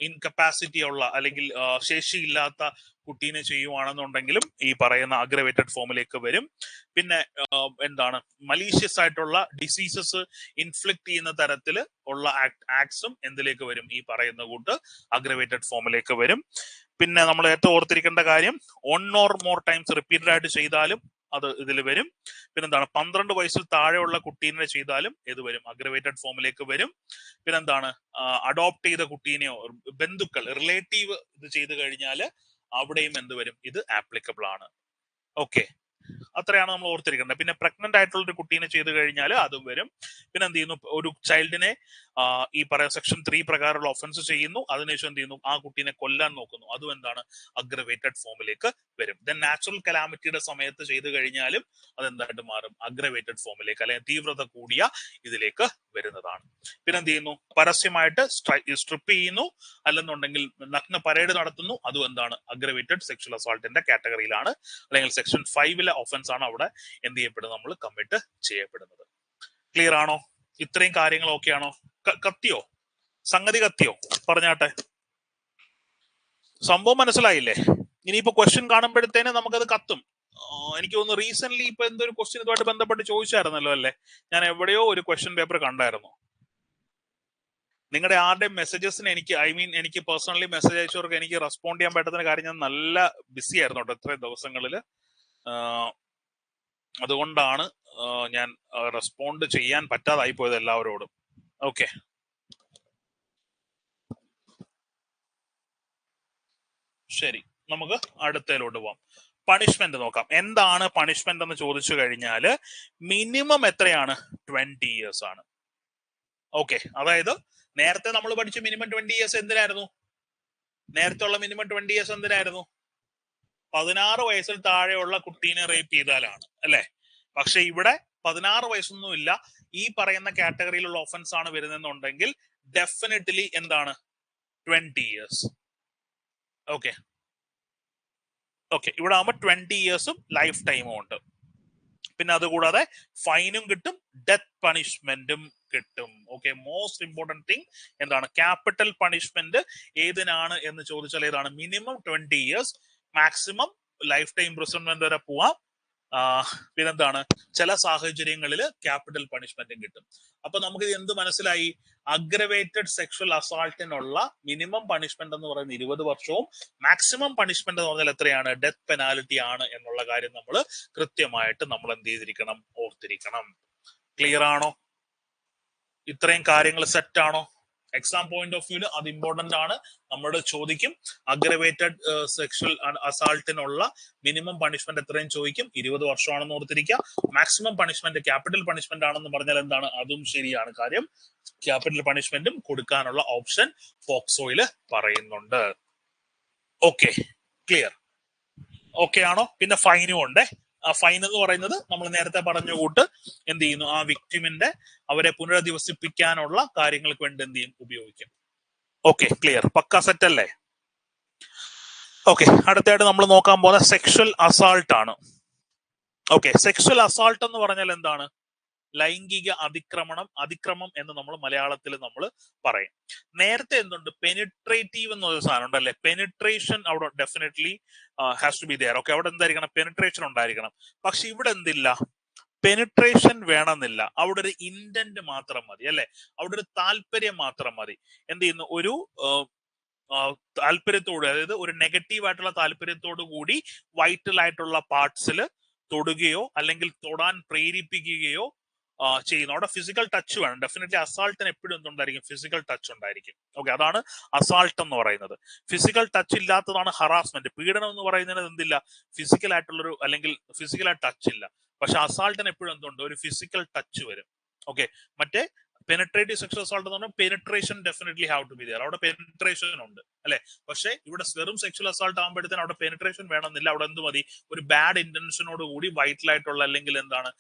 ഇൻകപ്പാസിറ്റി ഉള്ള അല്ലെങ്കിൽ ശേഷിയില്ലാത്ത കുട്ടീനെ ചെയ്യുവാണെന്നുണ്ടെങ്കിലും ഈ പറയുന്ന അഗ്രവേറ്റഡ് ഫോമിലേക്ക് വരും. പിന്നെ എന്താണ് മലീഷ്യസ് ആയിട്ടുള്ള ഡിസീസസ് ഇൻഫ്ലിക്ട് ചെയ്യുന്ന തരത്തിൽ ഉള്ള ആക്ട്സും എന്തിലേക്ക് വരും? ഈ പറയുന്ന കൂട്ട് അഗ്രവേറ്റഡ് ഫോമിലേക്ക് വരും. പിന്നെ നമ്മൾ ഏറ്റവും ഓർത്തിരിക്കേണ്ട കാര്യം 1 or more ടൈംസ് റിപ്പീറ്റഡ് ആയിട്ട് ചെയ്താലും അത് ഇതിൽ വരും. പിന്നെന്താണ് 12 വയസ്സിൽ താഴെയുള്ള കുട്ടീനെ ചെയ്താലും ഇത് വരും, അഗ്രവേറ്റഡ് ഫോമിലേക്ക് വരും. പിന്നെന്താണ് അഡോപ്റ്റ് ചെയ്ത കുട്ടീനെയോ ബന്ധുക്കൾ റിലേറ്റീവ് ഇത് ചെയ്ത് കഴിഞ്ഞാൽ അവിടെയും എന്ത് വരും? ഇത് ആപ്ലിക്കബിൾ ആണ്. ഓക്കെ, അത്രയാണ് നമ്മൾ ഓർത്തിരിക്കേണ്ടത്. പിന്നെ പ്രഗ്നന്റ് ആയിട്ടുള്ള ഒരു കുട്ടീനെ ചെയ്ത് കഴിഞ്ഞാൽ അതും വരും. പിന്നെ എന്ത് ചെയ്യുന്നു? ഒരു ചൈൽഡിനെ ഈ പറയുന്ന സെക്ഷൻ 3 പ്രകാരമുള്ള ഒഫൻസ് ചെയ്യുന്നു, അതിനുശേഷം എന്ത് ചെയ്യുന്നു? ആ കുട്ടീനെ കൊല്ലാൻ നോക്കുന്നു, അതും എന്താണ്? അഗ്രവേറ്റഡ് ഫോമിലേക്ക് വരും. ദെൻ നാച്ചുറൽ കലാമിറ്റിയുടെ സമയത്ത് ചെയ്ത് കഴിഞ്ഞാലും അതെന്തായിട്ട് മാറും? അഗ്രവേറ്റഡ് ഫോമിലേക്ക് അല്ലെങ്കിൽ തീവ്രത കൂടിയ ഇതിലേക്ക് വരുന്നതാണ്. പിന്നെ എന്ത് ചെയ്യുന്നു? പരസ്യമായിട്ട് സ്ട്രിപ്പ് ചെയ്യുന്നു, അല്ലെന്നുണ്ടെങ്കിൽ നഗ്ന പരേഡ് നടത്തുന്നു, അതും എന്താണ്? അഗ്രവേറ്റഡ് സെക്ഷൽ അസോൾട്ടിന്റെ കാറ്റഗറിയിലാണ്, അല്ലെങ്കിൽ സെക്ഷൻ 5 ഒഫൻസ് ആണ് അവിടെ എന്ത് ചെയ്യപ്പെടുന്നത്? നമ്മൾ കമ്മിറ്റ് ചെയ്യപ്പെടുന്നത്. ക്ലിയർ ആണോ? ഇത്രയും കാര്യങ്ങൾ ഓക്കെ ആണോ? കത്തിയോ? സംഗതി കത്തിയോ? പറഞ്ഞാട്ടെ, സംഭവം മനസ്സിലായില്ലേ? ഇനിയിപ്പോ ക്വസ്റ്റ്യൻ കാണുമ്പോഴത്തേനെ നമുക്കത് കത്തും. എനിക്ക് തോന്നുന്നു റീസെന്റ് ഇപ്പൊ എന്തൊരു ക്വസ്റ്റ്യൻ ഇതുമായിട്ട് ബന്ധപ്പെട്ട് ചോദിച്ചായിരുന്നല്ലോ അല്ലേ? ഞാൻ എവിടെയോ ഒരു ക്വസ്റ്റ്യൻ പേപ്പർ കണ്ടായിരുന്നു. നിങ്ങളുടെ ആരുടെയും മെസ്സേജസിന് എനിക്ക് പേഴ്സണലി മെസ്സേജ് അയച്ചവർക്ക് എനിക്ക് റെസ്പോണ്ട് ചെയ്യാൻ പറ്റുന്ന കാര്യം, ഞാൻ നല്ല ബിസി ആയിരുന്നു കേട്ടോ ഇത്രയും ദിവസങ്ങളിൽ. അതുകൊണ്ടാണ് ഞാൻ റെസ്പോണ്ട് ചെയ്യാൻ പറ്റാതായി പോയത് എല്ലാവരോടും. ഓക്കെ, ശരി, നമുക്ക് അടുത്തതിലോട്ട് പോവാം. പണിഷ്മെന്റ് നോക്കാം. എന്താണ് പണിഷ്മെന്റ് എന്ന് ചോദിച്ചു കഴിഞ്ഞാല് മിനിമം എത്രയാണ്? 20 years ആണ്. ഓക്കെ, അതായത് നേരത്തെ നമ്മൾ പഠിച്ച മിനിമം 20 years എന്തിനായിരുന്നു? നേരത്തെ ഉള്ള മിനിമം 20 years എന്തിനായിരുന്നു? 16 വയസ്സിൽ താഴെയുള്ള കുട്ടീനെ റേപ്പ് ചെയ്താലാണ് അല്ലെ? പക്ഷെ ഇവിടെ 16 വയസ്സൊന്നും ഇല്ല. ഈ പറയുന്ന കാറ്റഗറിയിലുള്ള ഒഫൻസ് ആണ് വരുന്നെന്നുണ്ടെങ്കിൽ ഡെഫിനറ്റ്ലി എന്താണ്? 20 years. ഓക്കെ, ഇവിടെ ആകുമ്പോൾ 20 yearsഉം ലൈഫ് ടൈമും ഉണ്ട്. പിന്നെ അതുകൂടാതെ ഫൈനും കിട്ടും, ഡെത്ത് പണിഷ്മെന്റും കിട്ടും. ഓക്കെ, മോസ്റ്റ് ഇമ്പോർട്ടന്റ് തിങ് എന്താണ്? ക്യാപിറ്റൽ പണിഷ്മെന്റ് ഏതിനാണ് എന്ന് ചോദിച്ചാൽ ഏതാണ്? Minimum 20 years, maximum life time imprisonment വരെ പോവാം. പിന്നെന്താണ്? ചില സാഹചര്യങ്ങളിൽ ക്യാപിറ്റൽ പണിഷ്മെന്റും കിട്ടും. അപ്പൊ നമുക്ക് എന്ത് മനസ്സിലായി? അഗ്രവേറ്റഡ് സെക്ഷൽ അസാൾട്ടിനുള്ള മിനിമം പണിഷ്മെന്റ് എന്ന് പറയുന്നത് 20 വർഷവും മാക്സിമം പണിഷ്മെന്റ് എന്ന് പറഞ്ഞാൽ എത്രയാണ്? ഡെത്ത് പെനാൽറ്റി ആണ് എന്നുള്ള കാര്യം നമ്മൾ കൃത്യമായിട്ട് നമ്മൾ എന്ത് ചെയ്തിരിക്കണം? ഓർത്തിരിക്കണം. ക്ലിയർ ആണോ? ഇത്രയും കാര്യങ്ങൾ സെറ്റ് ആണോ? എക്സാം പോയിന്റ് ഓഫ് വ്യൂല് അത് ഇമ്പോർട്ടന്റ് ആണ്. നമ്മളോട് ചോദിക്കും അഗ്രവേറ്റഡ് സെക്ഷൽ അസാൾട്ടിനുള്ള മിനിമം പണിഷ്മെന്റ് എത്രയും ചോദിക്കും. 20 വർഷമാണെന്ന് ഓർത്തിരിക്കുക. മാക്സിമം പണിഷ്മെന്റ് ക്യാപിറ്റൽ പണിഷ്മെന്റ് ആണെന്ന് പറഞ്ഞാൽ എന്താണ്? അതും ശരിയാണ്. കാര്യം ക്യാപിറ്റൽ പണിഷ്മെന്റും കൊടുക്കാനുള്ള ഓപ്ഷൻ പോക്സോയില് പറയുന്നുണ്ട്. Okay, clear? ഓക്കെ ആണോ? പിന്നെ ഫൈനും ഉണ്ട്. ആ ഫൈൻ എന്ന് പറയുന്നത് നമ്മൾ നേരത്തെ പറഞ്ഞ കൂട്ട് എന്ത് ചെയ്യുന്നു? ആ വിക്ടിമിന്റെ അവരെ പുനരധിവസിപ്പിക്കാനുള്ള കാര്യങ്ങൾക്ക് വേണ്ടി എന്ത് ചെയ്യും? ഉപയോഗിക്കും. Okay, clear? പക്ക സെറ്റ് അല്ലേ? ഓക്കെ, അടുത്തായിട്ട് നമ്മൾ നോക്കാൻ പോകുന്ന സെക്ഷൽ അസാൾട്ട് ആണ്. ഓക്കെ, സെക്ഷൽ അസാൾട്ട് എന്ന് പറഞ്ഞാൽ എന്താണ്? ലൈംഗിക അതിക്രമം എന്ന് നമ്മൾ മലയാളത്തിൽ നമ്മൾ പറയും. നേരത്തെ എന്തുണ്ട്? പെനിട്രേറ്റീവ് എന്നൊരു സാധനം ഉണ്ടല്ലേ? പെനിട്രേഷൻ അവിടെ definitely has to be there. Okay, അവിടെ എന്തായിരിക്കണം? പെനിട്രേഷൻ ഉണ്ടായിരിക്കണം. പക്ഷെ ഇവിടെ എന്തില്ല? പെനിട്രേഷൻ വേണമെന്നില്ല. അവിടെ ഒരു ഇന്റന്റ് മാത്രം മതി അല്ലെ? അവിടെ ഒരു താല്പര്യം മാത്രം മതി. എന്ത് ചെയ്യുന്നു? ഒരു താല്പര്യത്തോട്, അതായത് ഒരു നെഗറ്റീവ് ആയിട്ടുള്ള താല്പര്യത്തോടു കൂടി വൈറ്റൽ ആയിട്ടുള്ള പാർട്സിൽ തൊടുകയോ അല്ലെങ്കിൽ തൊടാൻ പ്രേരിപ്പിക്കുകയോ ചെയ്യുന്നു. അവിടെ ഫിസിക്കൽ ടച്ച് വേണം. ഡെഫിനറ്റ്ലി അസാൾട്ടിന് എപ്പോഴും എന്തുണ്ടായിരിക്കും? ഫിസിക്കൽ ടച്ച് ഉണ്ടായിരിക്കും. ഓക്കെ, അതാണ് അസാൾട്ട് എന്ന് പറയുന്നത്. ഫിസിക്കൽ ടച്ച് ഇല്ലാത്തതാണ് ഹറാസ്മെന്റ്. പീഡനം എന്ന് പറയുന്നത് എന്തില്ല? ഫിസിക്കൽ ആയിട്ടുള്ളൊരു അല്ലെങ്കിൽ ഫിസിക്കൽ ആയിട്ട് ടച്ച് ഇല്ല. പക്ഷെ അസാൾട്ടിന് എപ്പോഴും എന്തുണ്ട്? ഒരു ഫിസിക്കൽ ടച്ച് വരും. ഓക്കെ, മറ്റേ പെനിട്രേറ്റീവ് സെക്ഷൽ അസോൾട്ട് എന്ന് പറഞ്ഞാൽ penetration definitely have to be there. അവിടെ പെനിട്രേഷൻ ഉണ്ട് അല്ലെ? പക്ഷെ ഇവിടെ വെറും സെക്ഷൽ അസോൾട്ട് ആകുമ്പോഴത്തേനും അവിടെ പെനിട്രേഷൻ വേണമെന്നില്ല. അവിടെ എന്ത് മതി? ഒരു ബാഡ് ഇന്റൻഷനോട് കൂടി വൈറ്റൽ ആയിട്ടുള്ള അല്ലെങ്കിൽ എന്താണ്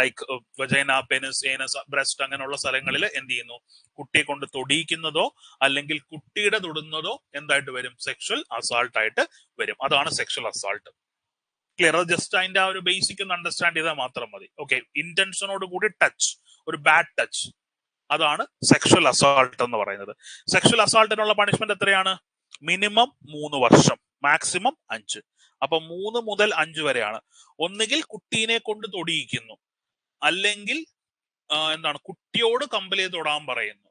like vagina, penis, anus, breast അങ്ങനെയുള്ള സ്ഥലങ്ങളിൽ എന്ത് ചെയ്യുന്നു? കുട്ടിയെ കൊണ്ട് തൊടിയിക്കുന്നതോ അല്ലെങ്കിൽ കുട്ടിയുടെ തൊടുന്നതോ എന്തായിട്ട് വരും? സെക്ഷൽ അസാൾട്ട് ആയിട്ട് വരും. അതാണ് സെക്ഷൽ അസാൾട്ട്. ക്ലിയർ? ജസ്റ്റ് അതിന്റെ ആ ഒരു ബേസിക് ഒന്ന് അണ്ടർസ്റ്റാൻഡ് ചെയ്താൽ മാത്രം മതി. ഓക്കെ, ഇന്റൻഷനോട് കൂടി ടച്ച്, ഒരു ബാഡ് ടച്ച്. അതാണ് സെക്ഷൽ അസോൾട്ട് എന്ന് പറയുന്നത്. സെക്ഷൽ അസോൾട്ടിനുള്ള പണിഷ്മെന്റ് എത്രയാണ്? മിനിമം 3 വർഷം, മാക്സിമം 5. അപ്പൊ 3 മുതൽ 5 വരെയാണ്. ഒന്നുകിൽ കുട്ടീനെ കൊണ്ട് തൊടിയിക്കുന്നു, അല്ലെങ്കിൽ എന്താണ് കുട്ടിയോട് കമ്പൽ ചെയ്ത് തൊടാൻ പറയുന്നു,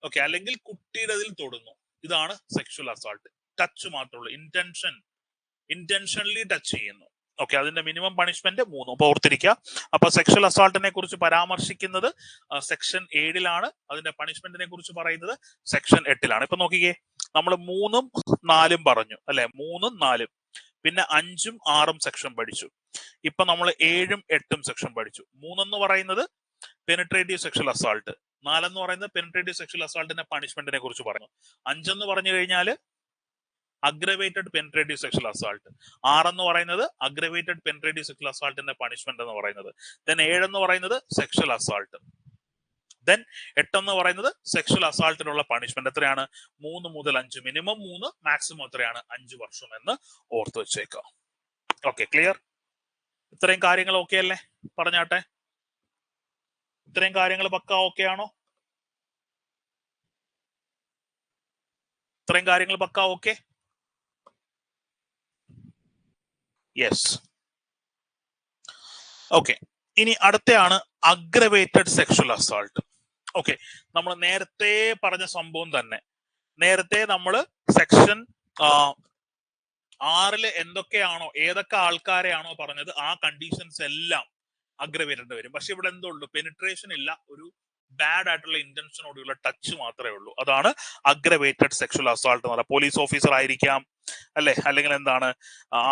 ഓക്കെ, അല്ലെങ്കിൽ കുട്ടിയുടെ ഇതിൽ തൊടുന്നു. ഇതാണ് സെക്ഷൽ അസോൾട്ട്. ടച്ച് മാത്രമേ ഉള്ളൂ, ഇന്റൻഷനലി ടച്ച് ചെയ്യുന്നു. ഓക്കെ, അതിന്റെ മിനിമം പണിഷ്മെന്റ് 3. അപ്പൊ ഓർത്തിരിക്കുക. അപ്പൊ സെക്ഷൽ അസോൾട്ടിനെ കുറിച്ച് പരാമർശിക്കുന്നത് സെക്ഷൻ 7-ലാണ്, അതിന്റെ പണിഷ്മെന്റിനെ കുറിച്ച് പറയുന്നത് സെക്ഷൻ 8-ലാണ്. ഇപ്പൊ നോക്കിക്കേ, നമ്മൾ 3ഉം 4ഉം പറഞ്ഞു അല്ലെ, 3ഉം 4ഉം, പിന്നെ 5ഉം 6ഉം സെക്ഷൻ പഠിച്ചു. ഇപ്പൊ നമ്മൾ 7ഉം 8ഉം സെക്ഷൻ പഠിച്ചു. 3 എന്ന് പറയുന്നത് പെനിട്രേറ്റീവ് സെക്ഷൽ അസോൾട്ട്, 4 എന്ന് പറയുന്നത് പെനിട്രേറ്റീവ് സെക്ഷൽ അസോൾട്ടിന്റെ പണിഷ്മെന്റിനെ കുറിച്ച് പറഞ്ഞു. 5 എന്ന് പറഞ്ഞു കഴിഞ്ഞാൽ അഗ്രവേറ്റഡ് പെനിട്രേറ്റീവ് സെക്ഷൽ അസോൾട്ട്, 6 എന്ന് പറയുന്നത് അഗ്രവേറ്റഡ് പെനിട്രേറ്റീവ് സെക്ഷൽ അസോൾട്ടിന്റെ പണിഷ്മെന്റ് എന്ന് പറയുന്നത്. ദെൻ 7 എന്ന് പറയുന്നത് സെക്ഷൽ അസോൾട്ട്. ദെൻ 8 എന്ന് പറയുന്നത് സെക്ഷൽ അസോൾട്ടിനുള്ള പണിഷ്മെന്റ് എത്രയാണ്? 3 മുതൽ 5, മിനിമം 3, മാക്സിമം എത്രയാണ്? 5 വർഷം എന്ന് ഓർത്ത് വെച്ചേക്കാം. Okay, clear? ഇത്രയും കാര്യങ്ങൾ ഓക്കെ അല്ലേ? പറഞ്ഞാട്ടെ, ഇത്രയും കാര്യങ്ങൾ പക്ക ഓക്കെ ആണോ? ഇത്രയും കാര്യങ്ങൾ പക്ക ഓക്കെ? യെസ്. ഓക്കെ, ഇനി അടുത്തയാണ് അഗ്രവേറ്റഡ് സെക്ഷൽ അസോൾട്ട്. ഓക്കെ, നമ്മൾ നേരത്തെ പറഞ്ഞ സംഭവം തന്നെ. നേരത്തെ നമ്മൾ സെക്ഷൻ 6-ല് എന്തൊക്കെയാണോ, ഏതൊക്കെ ആൾക്കാരെയാണോ പറഞ്ഞത്, ആ കണ്ടീഷൻസ് എല്ലാം അഗ്രവേറ്റഡ് വരും. പക്ഷെ ഇവിടെ എന്തുള്ളൂ? പെനിട്രേഷൻ ഇല്ല, ഒരു ബാഡ് ആയിട്ടുള്ള ഇന്റൻഷനോടുള്ള ടച്ച് മാത്രമേ ഉള്ളൂ. അതാണ് അഗ്രവേറ്റഡ് സെക്ഷൽ അസോൾട്ട് എന്ന് പറയുന്നത്. പോലീസ് ഓഫീസർ ആയിരിക്കാം അല്ലെ, അല്ലെങ്കിൽ എന്താണ്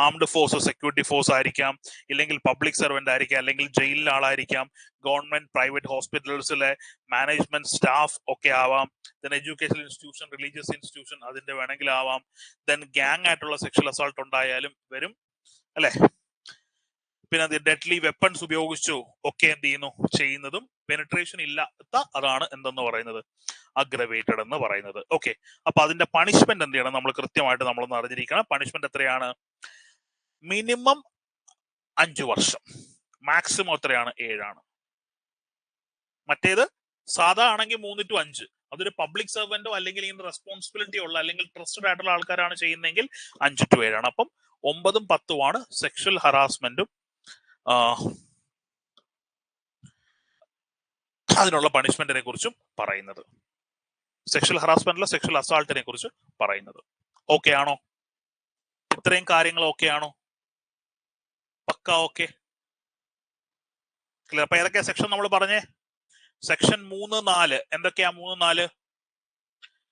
ആംഡ് ഫോഴ്സ്, സെക്യൂരിറ്റി ഫോഴ്സ് ആയിരിക്കാം, ഇല്ലെങ്കിൽ പബ്ലിക് സർവന്റ് ആയിരിക്കാം, അല്ലെങ്കിൽ ജയിലിലെ ആളായിരിക്കാം, ഗവൺമെന്റ് പ്രൈവറ്റ് ഹോസ്പിറ്റൽസിലെ മാനേജ്മെന്റ് സ്റ്റാഫ് ഒക്കെ ആവാം, then education institution, religious institution അതിന്റെ വേണമെങ്കിൽ ആവാം, ദെൻ ഗ്യാങ് ആയിട്ടുള്ള സെക്ഷൽ അസോൾട്ട് ഉണ്ടായാലും വരും അല്ലെ. പിന്നെ അത് ഡെഡ്ലി വെപ്പൺസ് ഉപയോഗിച്ചു ഒക്കെ എന്ത് ചെയ്യുന്നു, ചെയ്യുന്നതും പെനിട്രേഷൻ ഇല്ലാത്ത, അതാണ് എന്തെന്ന് പറയുന്നത്? അഗ്രവേറ്റഡ് എന്ന് പറയുന്നത്. ഓക്കെ, അപ്പൊ അതിന്റെ പണിഷ്മെന്റ് എന്ത് ചെയ്യണം? നമ്മൾ കൃത്യമായിട്ട് നമ്മളൊന്ന് അറിഞ്ഞിരിക്കണം. പണിഷ്മെന്റ് എത്രയാണ്? മിനിമം 5 വർഷം, മാക്സിമം എത്രയാണ്? 7 മറ്റേത് സാധാ ആണെങ്കിൽ 3 to 5. അതൊരു പബ്ലിക് സർവന്റോ അല്ലെങ്കിൽ ഇങ്ങനെ റെസ്പോൺസിബിലിറ്റി ഉള്ള അല്ലെങ്കിൽ ട്രസ്റ്റഡ് ആയിട്ടുള്ള ആൾക്കാരാണ് ചെയ്യുന്നതെങ്കിൽ 5 to 7. അപ്പം 9ഉം 10ഉമാണ് സെക്ഷൽ ഹറാസ്മെന്റും അതിനുള്ള പണിഷ്മെന്റിനെ കുറിച്ചും പറയുന്നത്. സെക്ഷൽ ഹറാസ്മെന്റിലെ സെക്ഷൽ അസോൾട്ടിനെ കുറിച്ച് പറയുന്നത്. ഓക്കെ ആണോ? ഇത്രയും കാര്യങ്ങൾ ഓക്കെ ആണോ? പക്ക ഓക്കെ, ക്ലിയർ? അപ്പൊ ഏതൊക്കെയാ സെക്ഷൻ നമ്മൾ പറഞ്ഞേ? സെക്ഷൻ 3, 4 എന്തൊക്കെയാ? 3, 4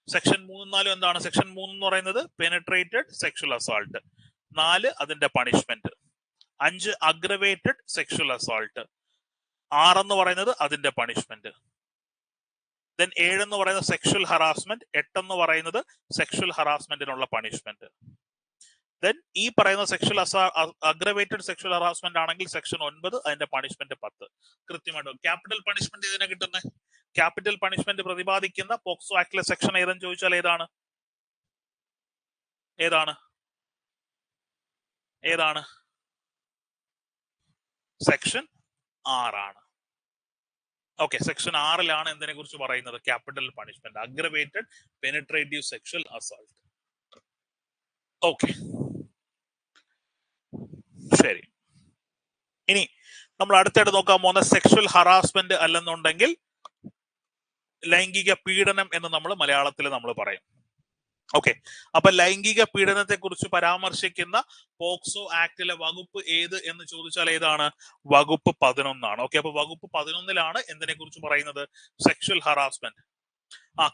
സെക്ഷൻ 3, 4 എന്താണ്? സെക്ഷൻ 3 എന്ന് പറയുന്നത് പെനിട്രേറ്റഡ് സെക്ഷൽ അസോൾട്ട്, 4 അതിന്റെ പണിഷ്മെന്റ്, 5 അഗ്രവേറ്റഡ് സെക്ഷൽ അസോൾട്ട്, 6 എന്ന് പറയുന്നത് അതിന്റെ പണിഷ്മെന്റ്, ദെൻ 7 എന്ന് പറയുന്നത് സെക്ഷൽ ഹറാസ്മെന്റ്, 8 എന്ന് പറയുന്നത് സെക്ഷൽ ഹറാസ്മെന്റിനുള്ള പണിഷ്മെന്റ്. ദെൻ ഈ പറയുന്ന സെക്ഷൽ അഗ്രവേറ്റഡ് സെക്ഷൽ ഹറാസ്മെന്റ് ആണെങ്കിൽ സെക്ഷൻ 9, അതിന്റെ പണിഷ്മെന്റ് 10. കൃത്യമായിട്ടും ക്യാപിറ്റൽ പണിഷ്മെന്റ് ഇതിനെ കിട്ടുന്നത്. ക്യാപിറ്റൽ പണിഷ്മെന്റ് പ്രതിപാദിക്കുന്ന പോക്സോ ആക്ടിലെ സെക്ഷൻ ഏതെന്ന് ചോദിച്ചാൽ ഏതാണ്? ഏതാണ്? ഏതാണ്? സെക്ഷൻ 6 ഓക്കെ, സെക്ഷൻ 6-ലാണ് എന്തിനെ കുറിച്ച് പറയുന്നത്? Capital punishment, aggravated penetrative sexual assault. Okay, ശരി. ഇനി നമ്മൾ അടുത്തായിട്ട് നോക്കാൻ പോകുന്ന സെക്ഷൽ ഹറാസ്മെന്റ് അല്ലെന്നുണ്ടെങ്കിൽ ലൈംഗിക പീഡനം എന്ന് നമ്മൾ മലയാളത്തിൽ നമ്മൾ പറയും. ഓക്കെ, അപ്പൊ ലൈംഗിക പീഡനത്തെ കുറിച്ച് പരാമർശിക്കുന്ന പോക്സോ ആക്ടിലെ വകുപ്പ് ഏത് എന്ന് ചോദിച്ചാൽ ഏതാണ്? വകുപ്പ് 11. ഓക്കെ, അപ്പൊ വകുപ്പ് 11-ലാണ് എന്തിനെ കുറിച്ച് പറയുന്നത്? Sexual harassment.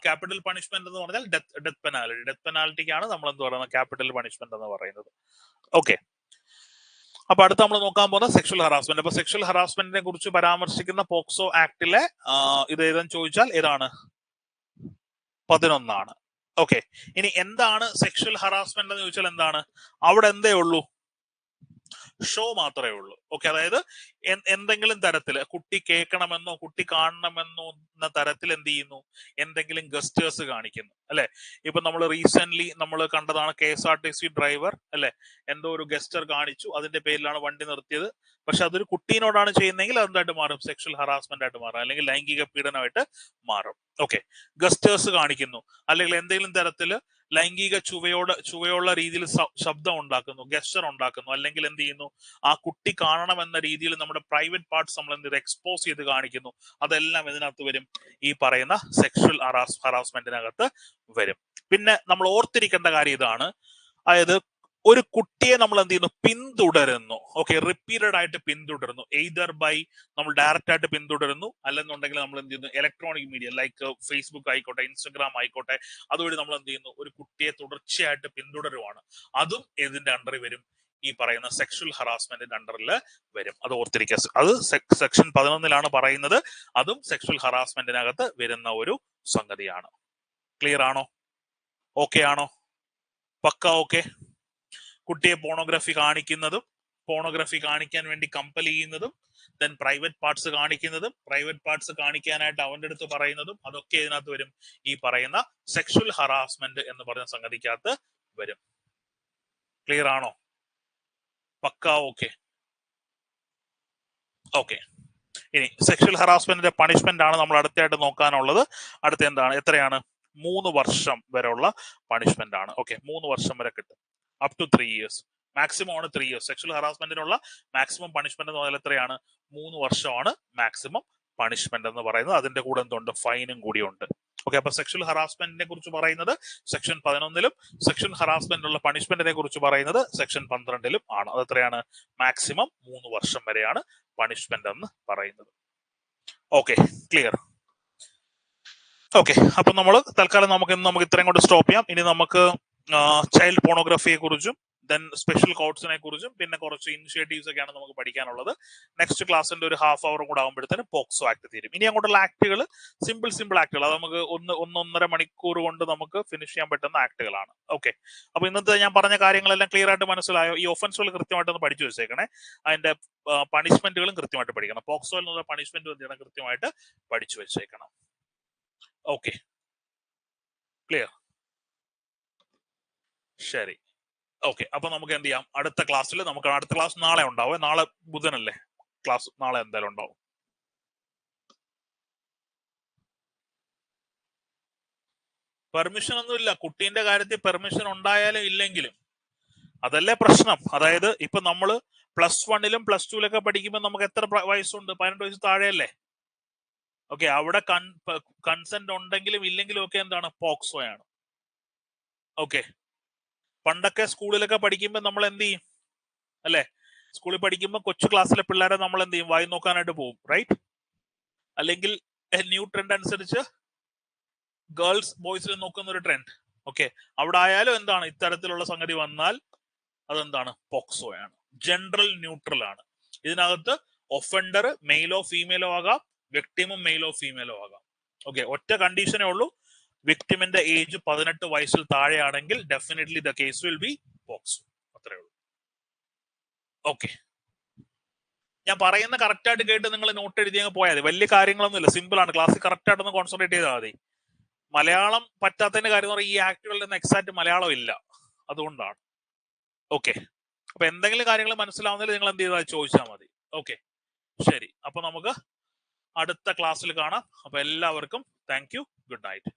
ക്യാപിറ്റൽ പണിഷ്മെന്റ് എന്ന് പറഞ്ഞാൽ ഡെത്ത് പെനാൽറ്റി. ഡെത്ത് പെനാൽറ്റിക്കാണ് നമ്മൾ എന്ത് പറയുന്നത്? ക്യാപിറ്റൽ പണിഷ്മെന്റ് എന്ന് പറയുന്നത്. ഓക്കെ, അപ്പൊ അടുത്ത് നമ്മൾ നോക്കാൻ പോകുന്ന സെക്ഷൽ ഹറാസ്മെന്റ്. അപ്പൊ സെക്ഷൽ ഹറാസ്മെന്റിനെ കുറിച്ച് പരാമർശിക്കുന്ന പോക്സോ ആക്ടിലെ ഇത് ഏതെന്ന് ചോദിച്ചാൽ ഏതാണ്? 11. ഓക്കെ, ഇനി എന്താണ് സെക്ഷൽ ഹറാസ്മെന്റ് എന്ന് ചോദിച്ചാൽ എന്താണ്? അവിടെ എന്തേ ഉള്ളൂ? ഷോ മാത്രമേ ഉള്ളൂ. ഓക്കെ, അതായത് എന്തെങ്കിലും തരത്തില് കുട്ടി കേൾക്കണമെന്നോ കുട്ടി കാണണമെന്നോ എന്ന തരത്തിൽ എന്ത് ചെയ്യുന്നു, എന്തെങ്കിലും ഗസ്റ്റേഴ്സ് കാണിക്കുന്നു അല്ലെ. ഇപ്പൊ നമ്മൾ റീസെന്റ് നമ്മൾ കണ്ടതാണ് KSRTC ഡ്രൈവർ അല്ലെ, എന്തോ ഒരു ഗസ്റ്റർ കാണിച്ചു, അതിന്റെ പേരിലാണ് വണ്ടി നിർത്തിയത്. പക്ഷെ അതൊരു കുട്ടീനോടാണ് ചെയ്യുന്നതെങ്കിൽ അതെന്തായിട്ട് മാറും, സെക്ഷൽ ഹറാസ്മെന്റ് ആയിട്ട് മാറും, അല്ലെങ്കിൽ ലൈംഗിക പീഡനമായിട്ട് മാറും. ഓക്കെ, ഗസ്റ്റേഴ്സ് കാണിക്കുന്നു, അല്ലെങ്കിൽ എന്തെങ്കിലും തരത്തില് ലൈംഗിക ചുവയുള്ള രീതിയിൽ ശബ്ദം ഉണ്ടാക്കുന്നു, ഗസ്റ്റർ ഉണ്ടാക്കുന്നു, അല്ലെങ്കിൽ എന്ത് ചെയ്യുന്നു, ആ കുട്ടി കാണണമെന്ന രീതിയിൽ നമ്മുടെ പ്രൈവറ്റ് പാർട്സ് നമ്മൾ എന്ത് എക്സ്പോസ് ചെയ്ത് കാണിക്കുന്നു, അതെല്ലാം ഇതിനകത്ത് വരും, ഈ പറയുന്ന സെക്ഷൽ ഹറാസ്മെന്റിനകത്ത് വരും. പിന്നെ നമ്മൾ ഓർത്തിരിക്കേണ്ട കാര്യം ഇതാണ്, അതായത് ഒരു കുട്ടിയെ നമ്മൾ എന്ത് ചെയ്യുന്നു, പിന്തുടരുന്നു. ഓക്കെ, റിപ്പീറ്റഡ് ആയിട്ട് പിന്തുടരുന്നു, എയ്തർ ബൈ നമ്മൾ ഡയറക്റ്റ് ആയിട്ട് പിന്തുടരുന്നു, അല്ലെന്നുണ്ടെങ്കിൽ നമ്മൾ എന്ത് ചെയ്യുന്നു, ഇലക്ട്രോണിക് മീഡിയ ലൈക്ക് ഫേസ്ബുക്ക് ആയിക്കോട്ടെ, ഇൻസ്റ്റഗ്രാം ആയിക്കോട്ടെ, അതുവഴി നമ്മൾ എന്ത് ചെയ്യുന്നു, ഒരു കുട്ടിയെ തുടർച്ചയായിട്ട് പിന്തുടരുവാണ്. അതും ഇതിന്റെ അണ്ടറിൽ വരും, ഈ പറയുന്ന സെക്ഷൽ ഹറാസ്മെന്റിന്റെ അണ്ടറിൽ വരും. അത് ഓർത്തിരിക്കുക. അത് സെക്ഷൻ 11 പറയുന്നത്, അതും സെക്ഷൽ ഹറാസ്മെന്റിനകത്ത് വരുന്ന ഒരു സംഗതിയാണ്. ക്ലിയർ ആണോ? ഓക്കെ ആണോ? പക്ക ഓക്കെ. കുട്ടിയെ പോണോഗ്രഫി കാണിക്കുന്നതും, പോണോഗ്രഫി കാണിക്കാൻ വേണ്ടി കമ്പൽ ചെയ്യുന്നതും, ദെൻ പ്രൈവറ്റ് പാർട്സ് കാണിക്കുന്നതും, പ്രൈവറ്റ് പാർട്സ് കാണിക്കാനായിട്ട് അവന്റെ അടുത്ത് പറയുന്നതും, അതൊക്കെ ഇതിനകത്ത് വരും, ഈ പറയുന്ന സെക്ഷൽ ഹറാസ്മെന്റ് എന്ന് പറയുന്ന സംഗതിക്കകത്ത് വരും. ക്ലിയർ ആണോ? പക്ക ഓക്കെ. ഓക്കെ, ഇനി സെക്ഷൽ ഹറാസ്മെന്റിന്റെ പണിഷ്മെന്റ് ആണ് നമ്മൾ അടുത്തായിട്ട് നോക്കാനുള്ളത്. അടുത്ത എന്താണ്, എത്രയാണ്, 3 വർഷം വരെയുള്ള പണിഷ്മെന്റ് ആണ്. ഓക്കെ, 3 വർഷം വരെ കിട്ടും, അപ് ടു 3 years. മാക്സിമം ആണ് 3 years. സെക്ഷൽ ഹറാസ്മെന്റിനുള്ള മാക്സിമം പണിഷ്മെന്റ് എന്ന് പറഞ്ഞാൽ എത്രയാണ്, 3 വർഷമാണ് മാക്സിമം പണിഷ്മെന്റ് എന്ന് പറയുന്നത്. അതിന്റെ കൂടെ എന്തുണ്ട്, ഫൈനും കൂടി ഉണ്ട്. ഓക്കെ, അപ്പൊ സെക്ഷൽ ഹറാസ്മെന്റിനെ കുറിച്ച് പറയുന്നത് സെക്ഷൻ 11 സെക്ഷൻ ഹറാസ്മെന്റിനുള്ള പണിഷ്മെന്റിനെ കുറിച്ച് പറയുന്നത് സെക്ഷൻ 12 ആണ്. അത് എത്രയാണ്, മാക്സിമം 3 വർഷം വരെയാണ് പണിഷ്മെന്റ് എന്ന് പറയുന്നത്. Okay, clear. ഓക്കെ, അപ്പൊ നമ്മൾ തൽക്കാലം നമുക്ക് ഇത്രയും കൊണ്ട് സ്റ്റോപ്പ് ചെയ്യാം. ഇനി നമുക്ക് ചൈൽഡ് പോണോഗ്രഫിയെ കുറിച്ചും ദെൻ സ്പെഷ്യൽ കോഡ്സിനെ കുറിച്ചും പിന്നെ കുറച്ച് ഇനിഷ്യേറ്റീവ്സ് ഒക്കെയാണ് നമുക്ക് പഠിക്കാനുള്ളത്. നെക്സ്റ്റ് ക്ലാസ്സിന്റെ ഒരു ഹാഫ് അവർ കൂടെ ആകുമ്പോഴത്തേനും പോക്സോ ആക്ട് തീരും. ഇനി അങ്ങോട്ടുള്ള ആക്ടുകൾ സിമ്പിൾ ആക്ടുകൾ, അത് നമുക്ക് 1-1.5 മണിക്കൂർ കൊണ്ട് നമുക്ക് ഫിനിഷ് ചെയ്യാൻ പറ്റുന്ന ആക്ടുകളാണ്. ഓക്കെ, അപ്പൊ ഇന്നത്തെ ഞാൻ പറഞ്ഞ കാര്യങ്ങളെല്ലാം ക്ലിയർ ആയിട്ട് മനസ്സിലായോ? ഈ ഒഫൻസുകൾ കൃത്യമായിട്ടൊന്ന് പഠിച്ചു വെച്ചേക്കണേ. അതിന്റെ പണിഷ്മെന്റുകളും കൃത്യമായിട്ട് പഠിക്കണം. പോക്സോയിൽ നിന്നുള്ള പണിഷ്മെന്റ് എന്ത് ചെയ്യണം, കൃത്യമായിട്ട് പഠിച്ചു വെച്ചേക്കണം. Okay, clear. ശരി, ഓക്കെ. അപ്പൊ നമുക്ക് എന്ത് ചെയ്യാം, അടുത്ത ക്ലാസ്സിൽ നമുക്ക്, അടുത്ത ക്ലാസ് നാളെ ഉണ്ടാവും. നാളെ ബുധനല്ലേ, ക്ലാസ് നാളെ എന്തായാലും ഉണ്ടാവും. പെർമിഷൻ ഒന്നുമില്ല, കുട്ടീന്റെ കാര്യത്തിൽ പെർമിഷൻ ഉണ്ടായാലും ഇല്ലെങ്കിലും അതല്ലേ പ്രശ്നം. അതായത് ഇപ്പൊ നമ്മള് +1 +2 പഠിക്കുമ്പോൾ നമുക്ക് എത്ര വയസ്സുണ്ട്, 18 വയസ്സ് താഴെയല്ലേ. ഓക്കെ, അവിടെ കൺസെന്റ് ഉണ്ടെങ്കിലും ഇല്ലെങ്കിലും ഒക്കെ എന്താണ്, പോക്സോ ആണ്. ഓക്കെ, പണ്ടൊക്കെ സ്കൂളിലൊക്കെ പഠിക്കുമ്പോൾ നമ്മൾ എന്ത് ചെയ്യും അല്ലെ, സ്കൂളിൽ പഠിക്കുമ്പോൾ കൊച്ചു ക്ലാസ്സിലെ പിള്ളേരെ നമ്മൾ എന്ത് ചെയ്യും, വായി നോക്കാനായിട്ട് പോകും, റൈറ്റ്? അല്ലെങ്കിൽ ന്യൂ ട്രെൻഡ് അനുസരിച്ച് ഗേൾസ് ബോയ്സിൽ നോക്കുന്ന ഒരു ട്രെൻഡ്. ഓക്കെ, അവിടെ ആയാലും എന്താണ്, ഇത്തരത്തിലുള്ള സംഗതി വന്നാൽ അതെന്താണ്, പോക്സോ ആണ്. ജനറൽ ന്യൂട്രൽ ആണ്. ഇതിനകത്ത് ഒഫൻഡർ മെയിലോ ഫീമെയിലോ ആകാം, വിക്ടിമും മെയിലോ ഫീമെയിലോ ആകാം. ഓക്കെ, ഒറ്റ കണ്ടീഷനേ ഉള്ളൂ, വിക്ടിമിന്റെ ഏജ് 18 വയസ്സിൽ താഴെയാണെങ്കിൽ definitely the case will be POCSO. അത്രേ ഉള്ളൂ. ഓക്കെ, ഞാൻ പറയുന്ന കറക്റ്റ് ആയിട്ട് കേട്ട് നിങ്ങൾ നോട്ട് എഴുതി അങ്ങ് പോയാൽ മതി. വലിയ കാര്യങ്ങളൊന്നുമില്ല, സിമ്പിൾ ആണ്. ക്ലാസ് കറക്റ്റ് ആയിട്ടൊന്ന് കോൺസെൻട്രേറ്റ് ചെയ്താൽ മതി. മലയാളം പറ്റാത്തതിന്റെ കാര്യം എന്ന് പറഞ്ഞാൽ ഈ ആക്ടുകളുടെ ഒന്നും എക്സാക്ട് മലയാളം ഇല്ല, അതുകൊണ്ടാണ്. ഓക്കെ, അപ്പൊ എന്തെങ്കിലും കാര്യങ്ങൾ മനസ്സിലാവുന്നതിൽ നിങ്ങൾ എന്ത് ചെയ്താൽ ചോദിച്ചാൽ മതി. ഓക്കെ, ശരി. അപ്പൊ നമുക്ക് അടുത്ത ക്ലാസ്സിൽ കാണാം. അപ്പൊ എല്ലാവർക്കും താങ്ക് യു, ഗുഡ് നൈറ്റ്.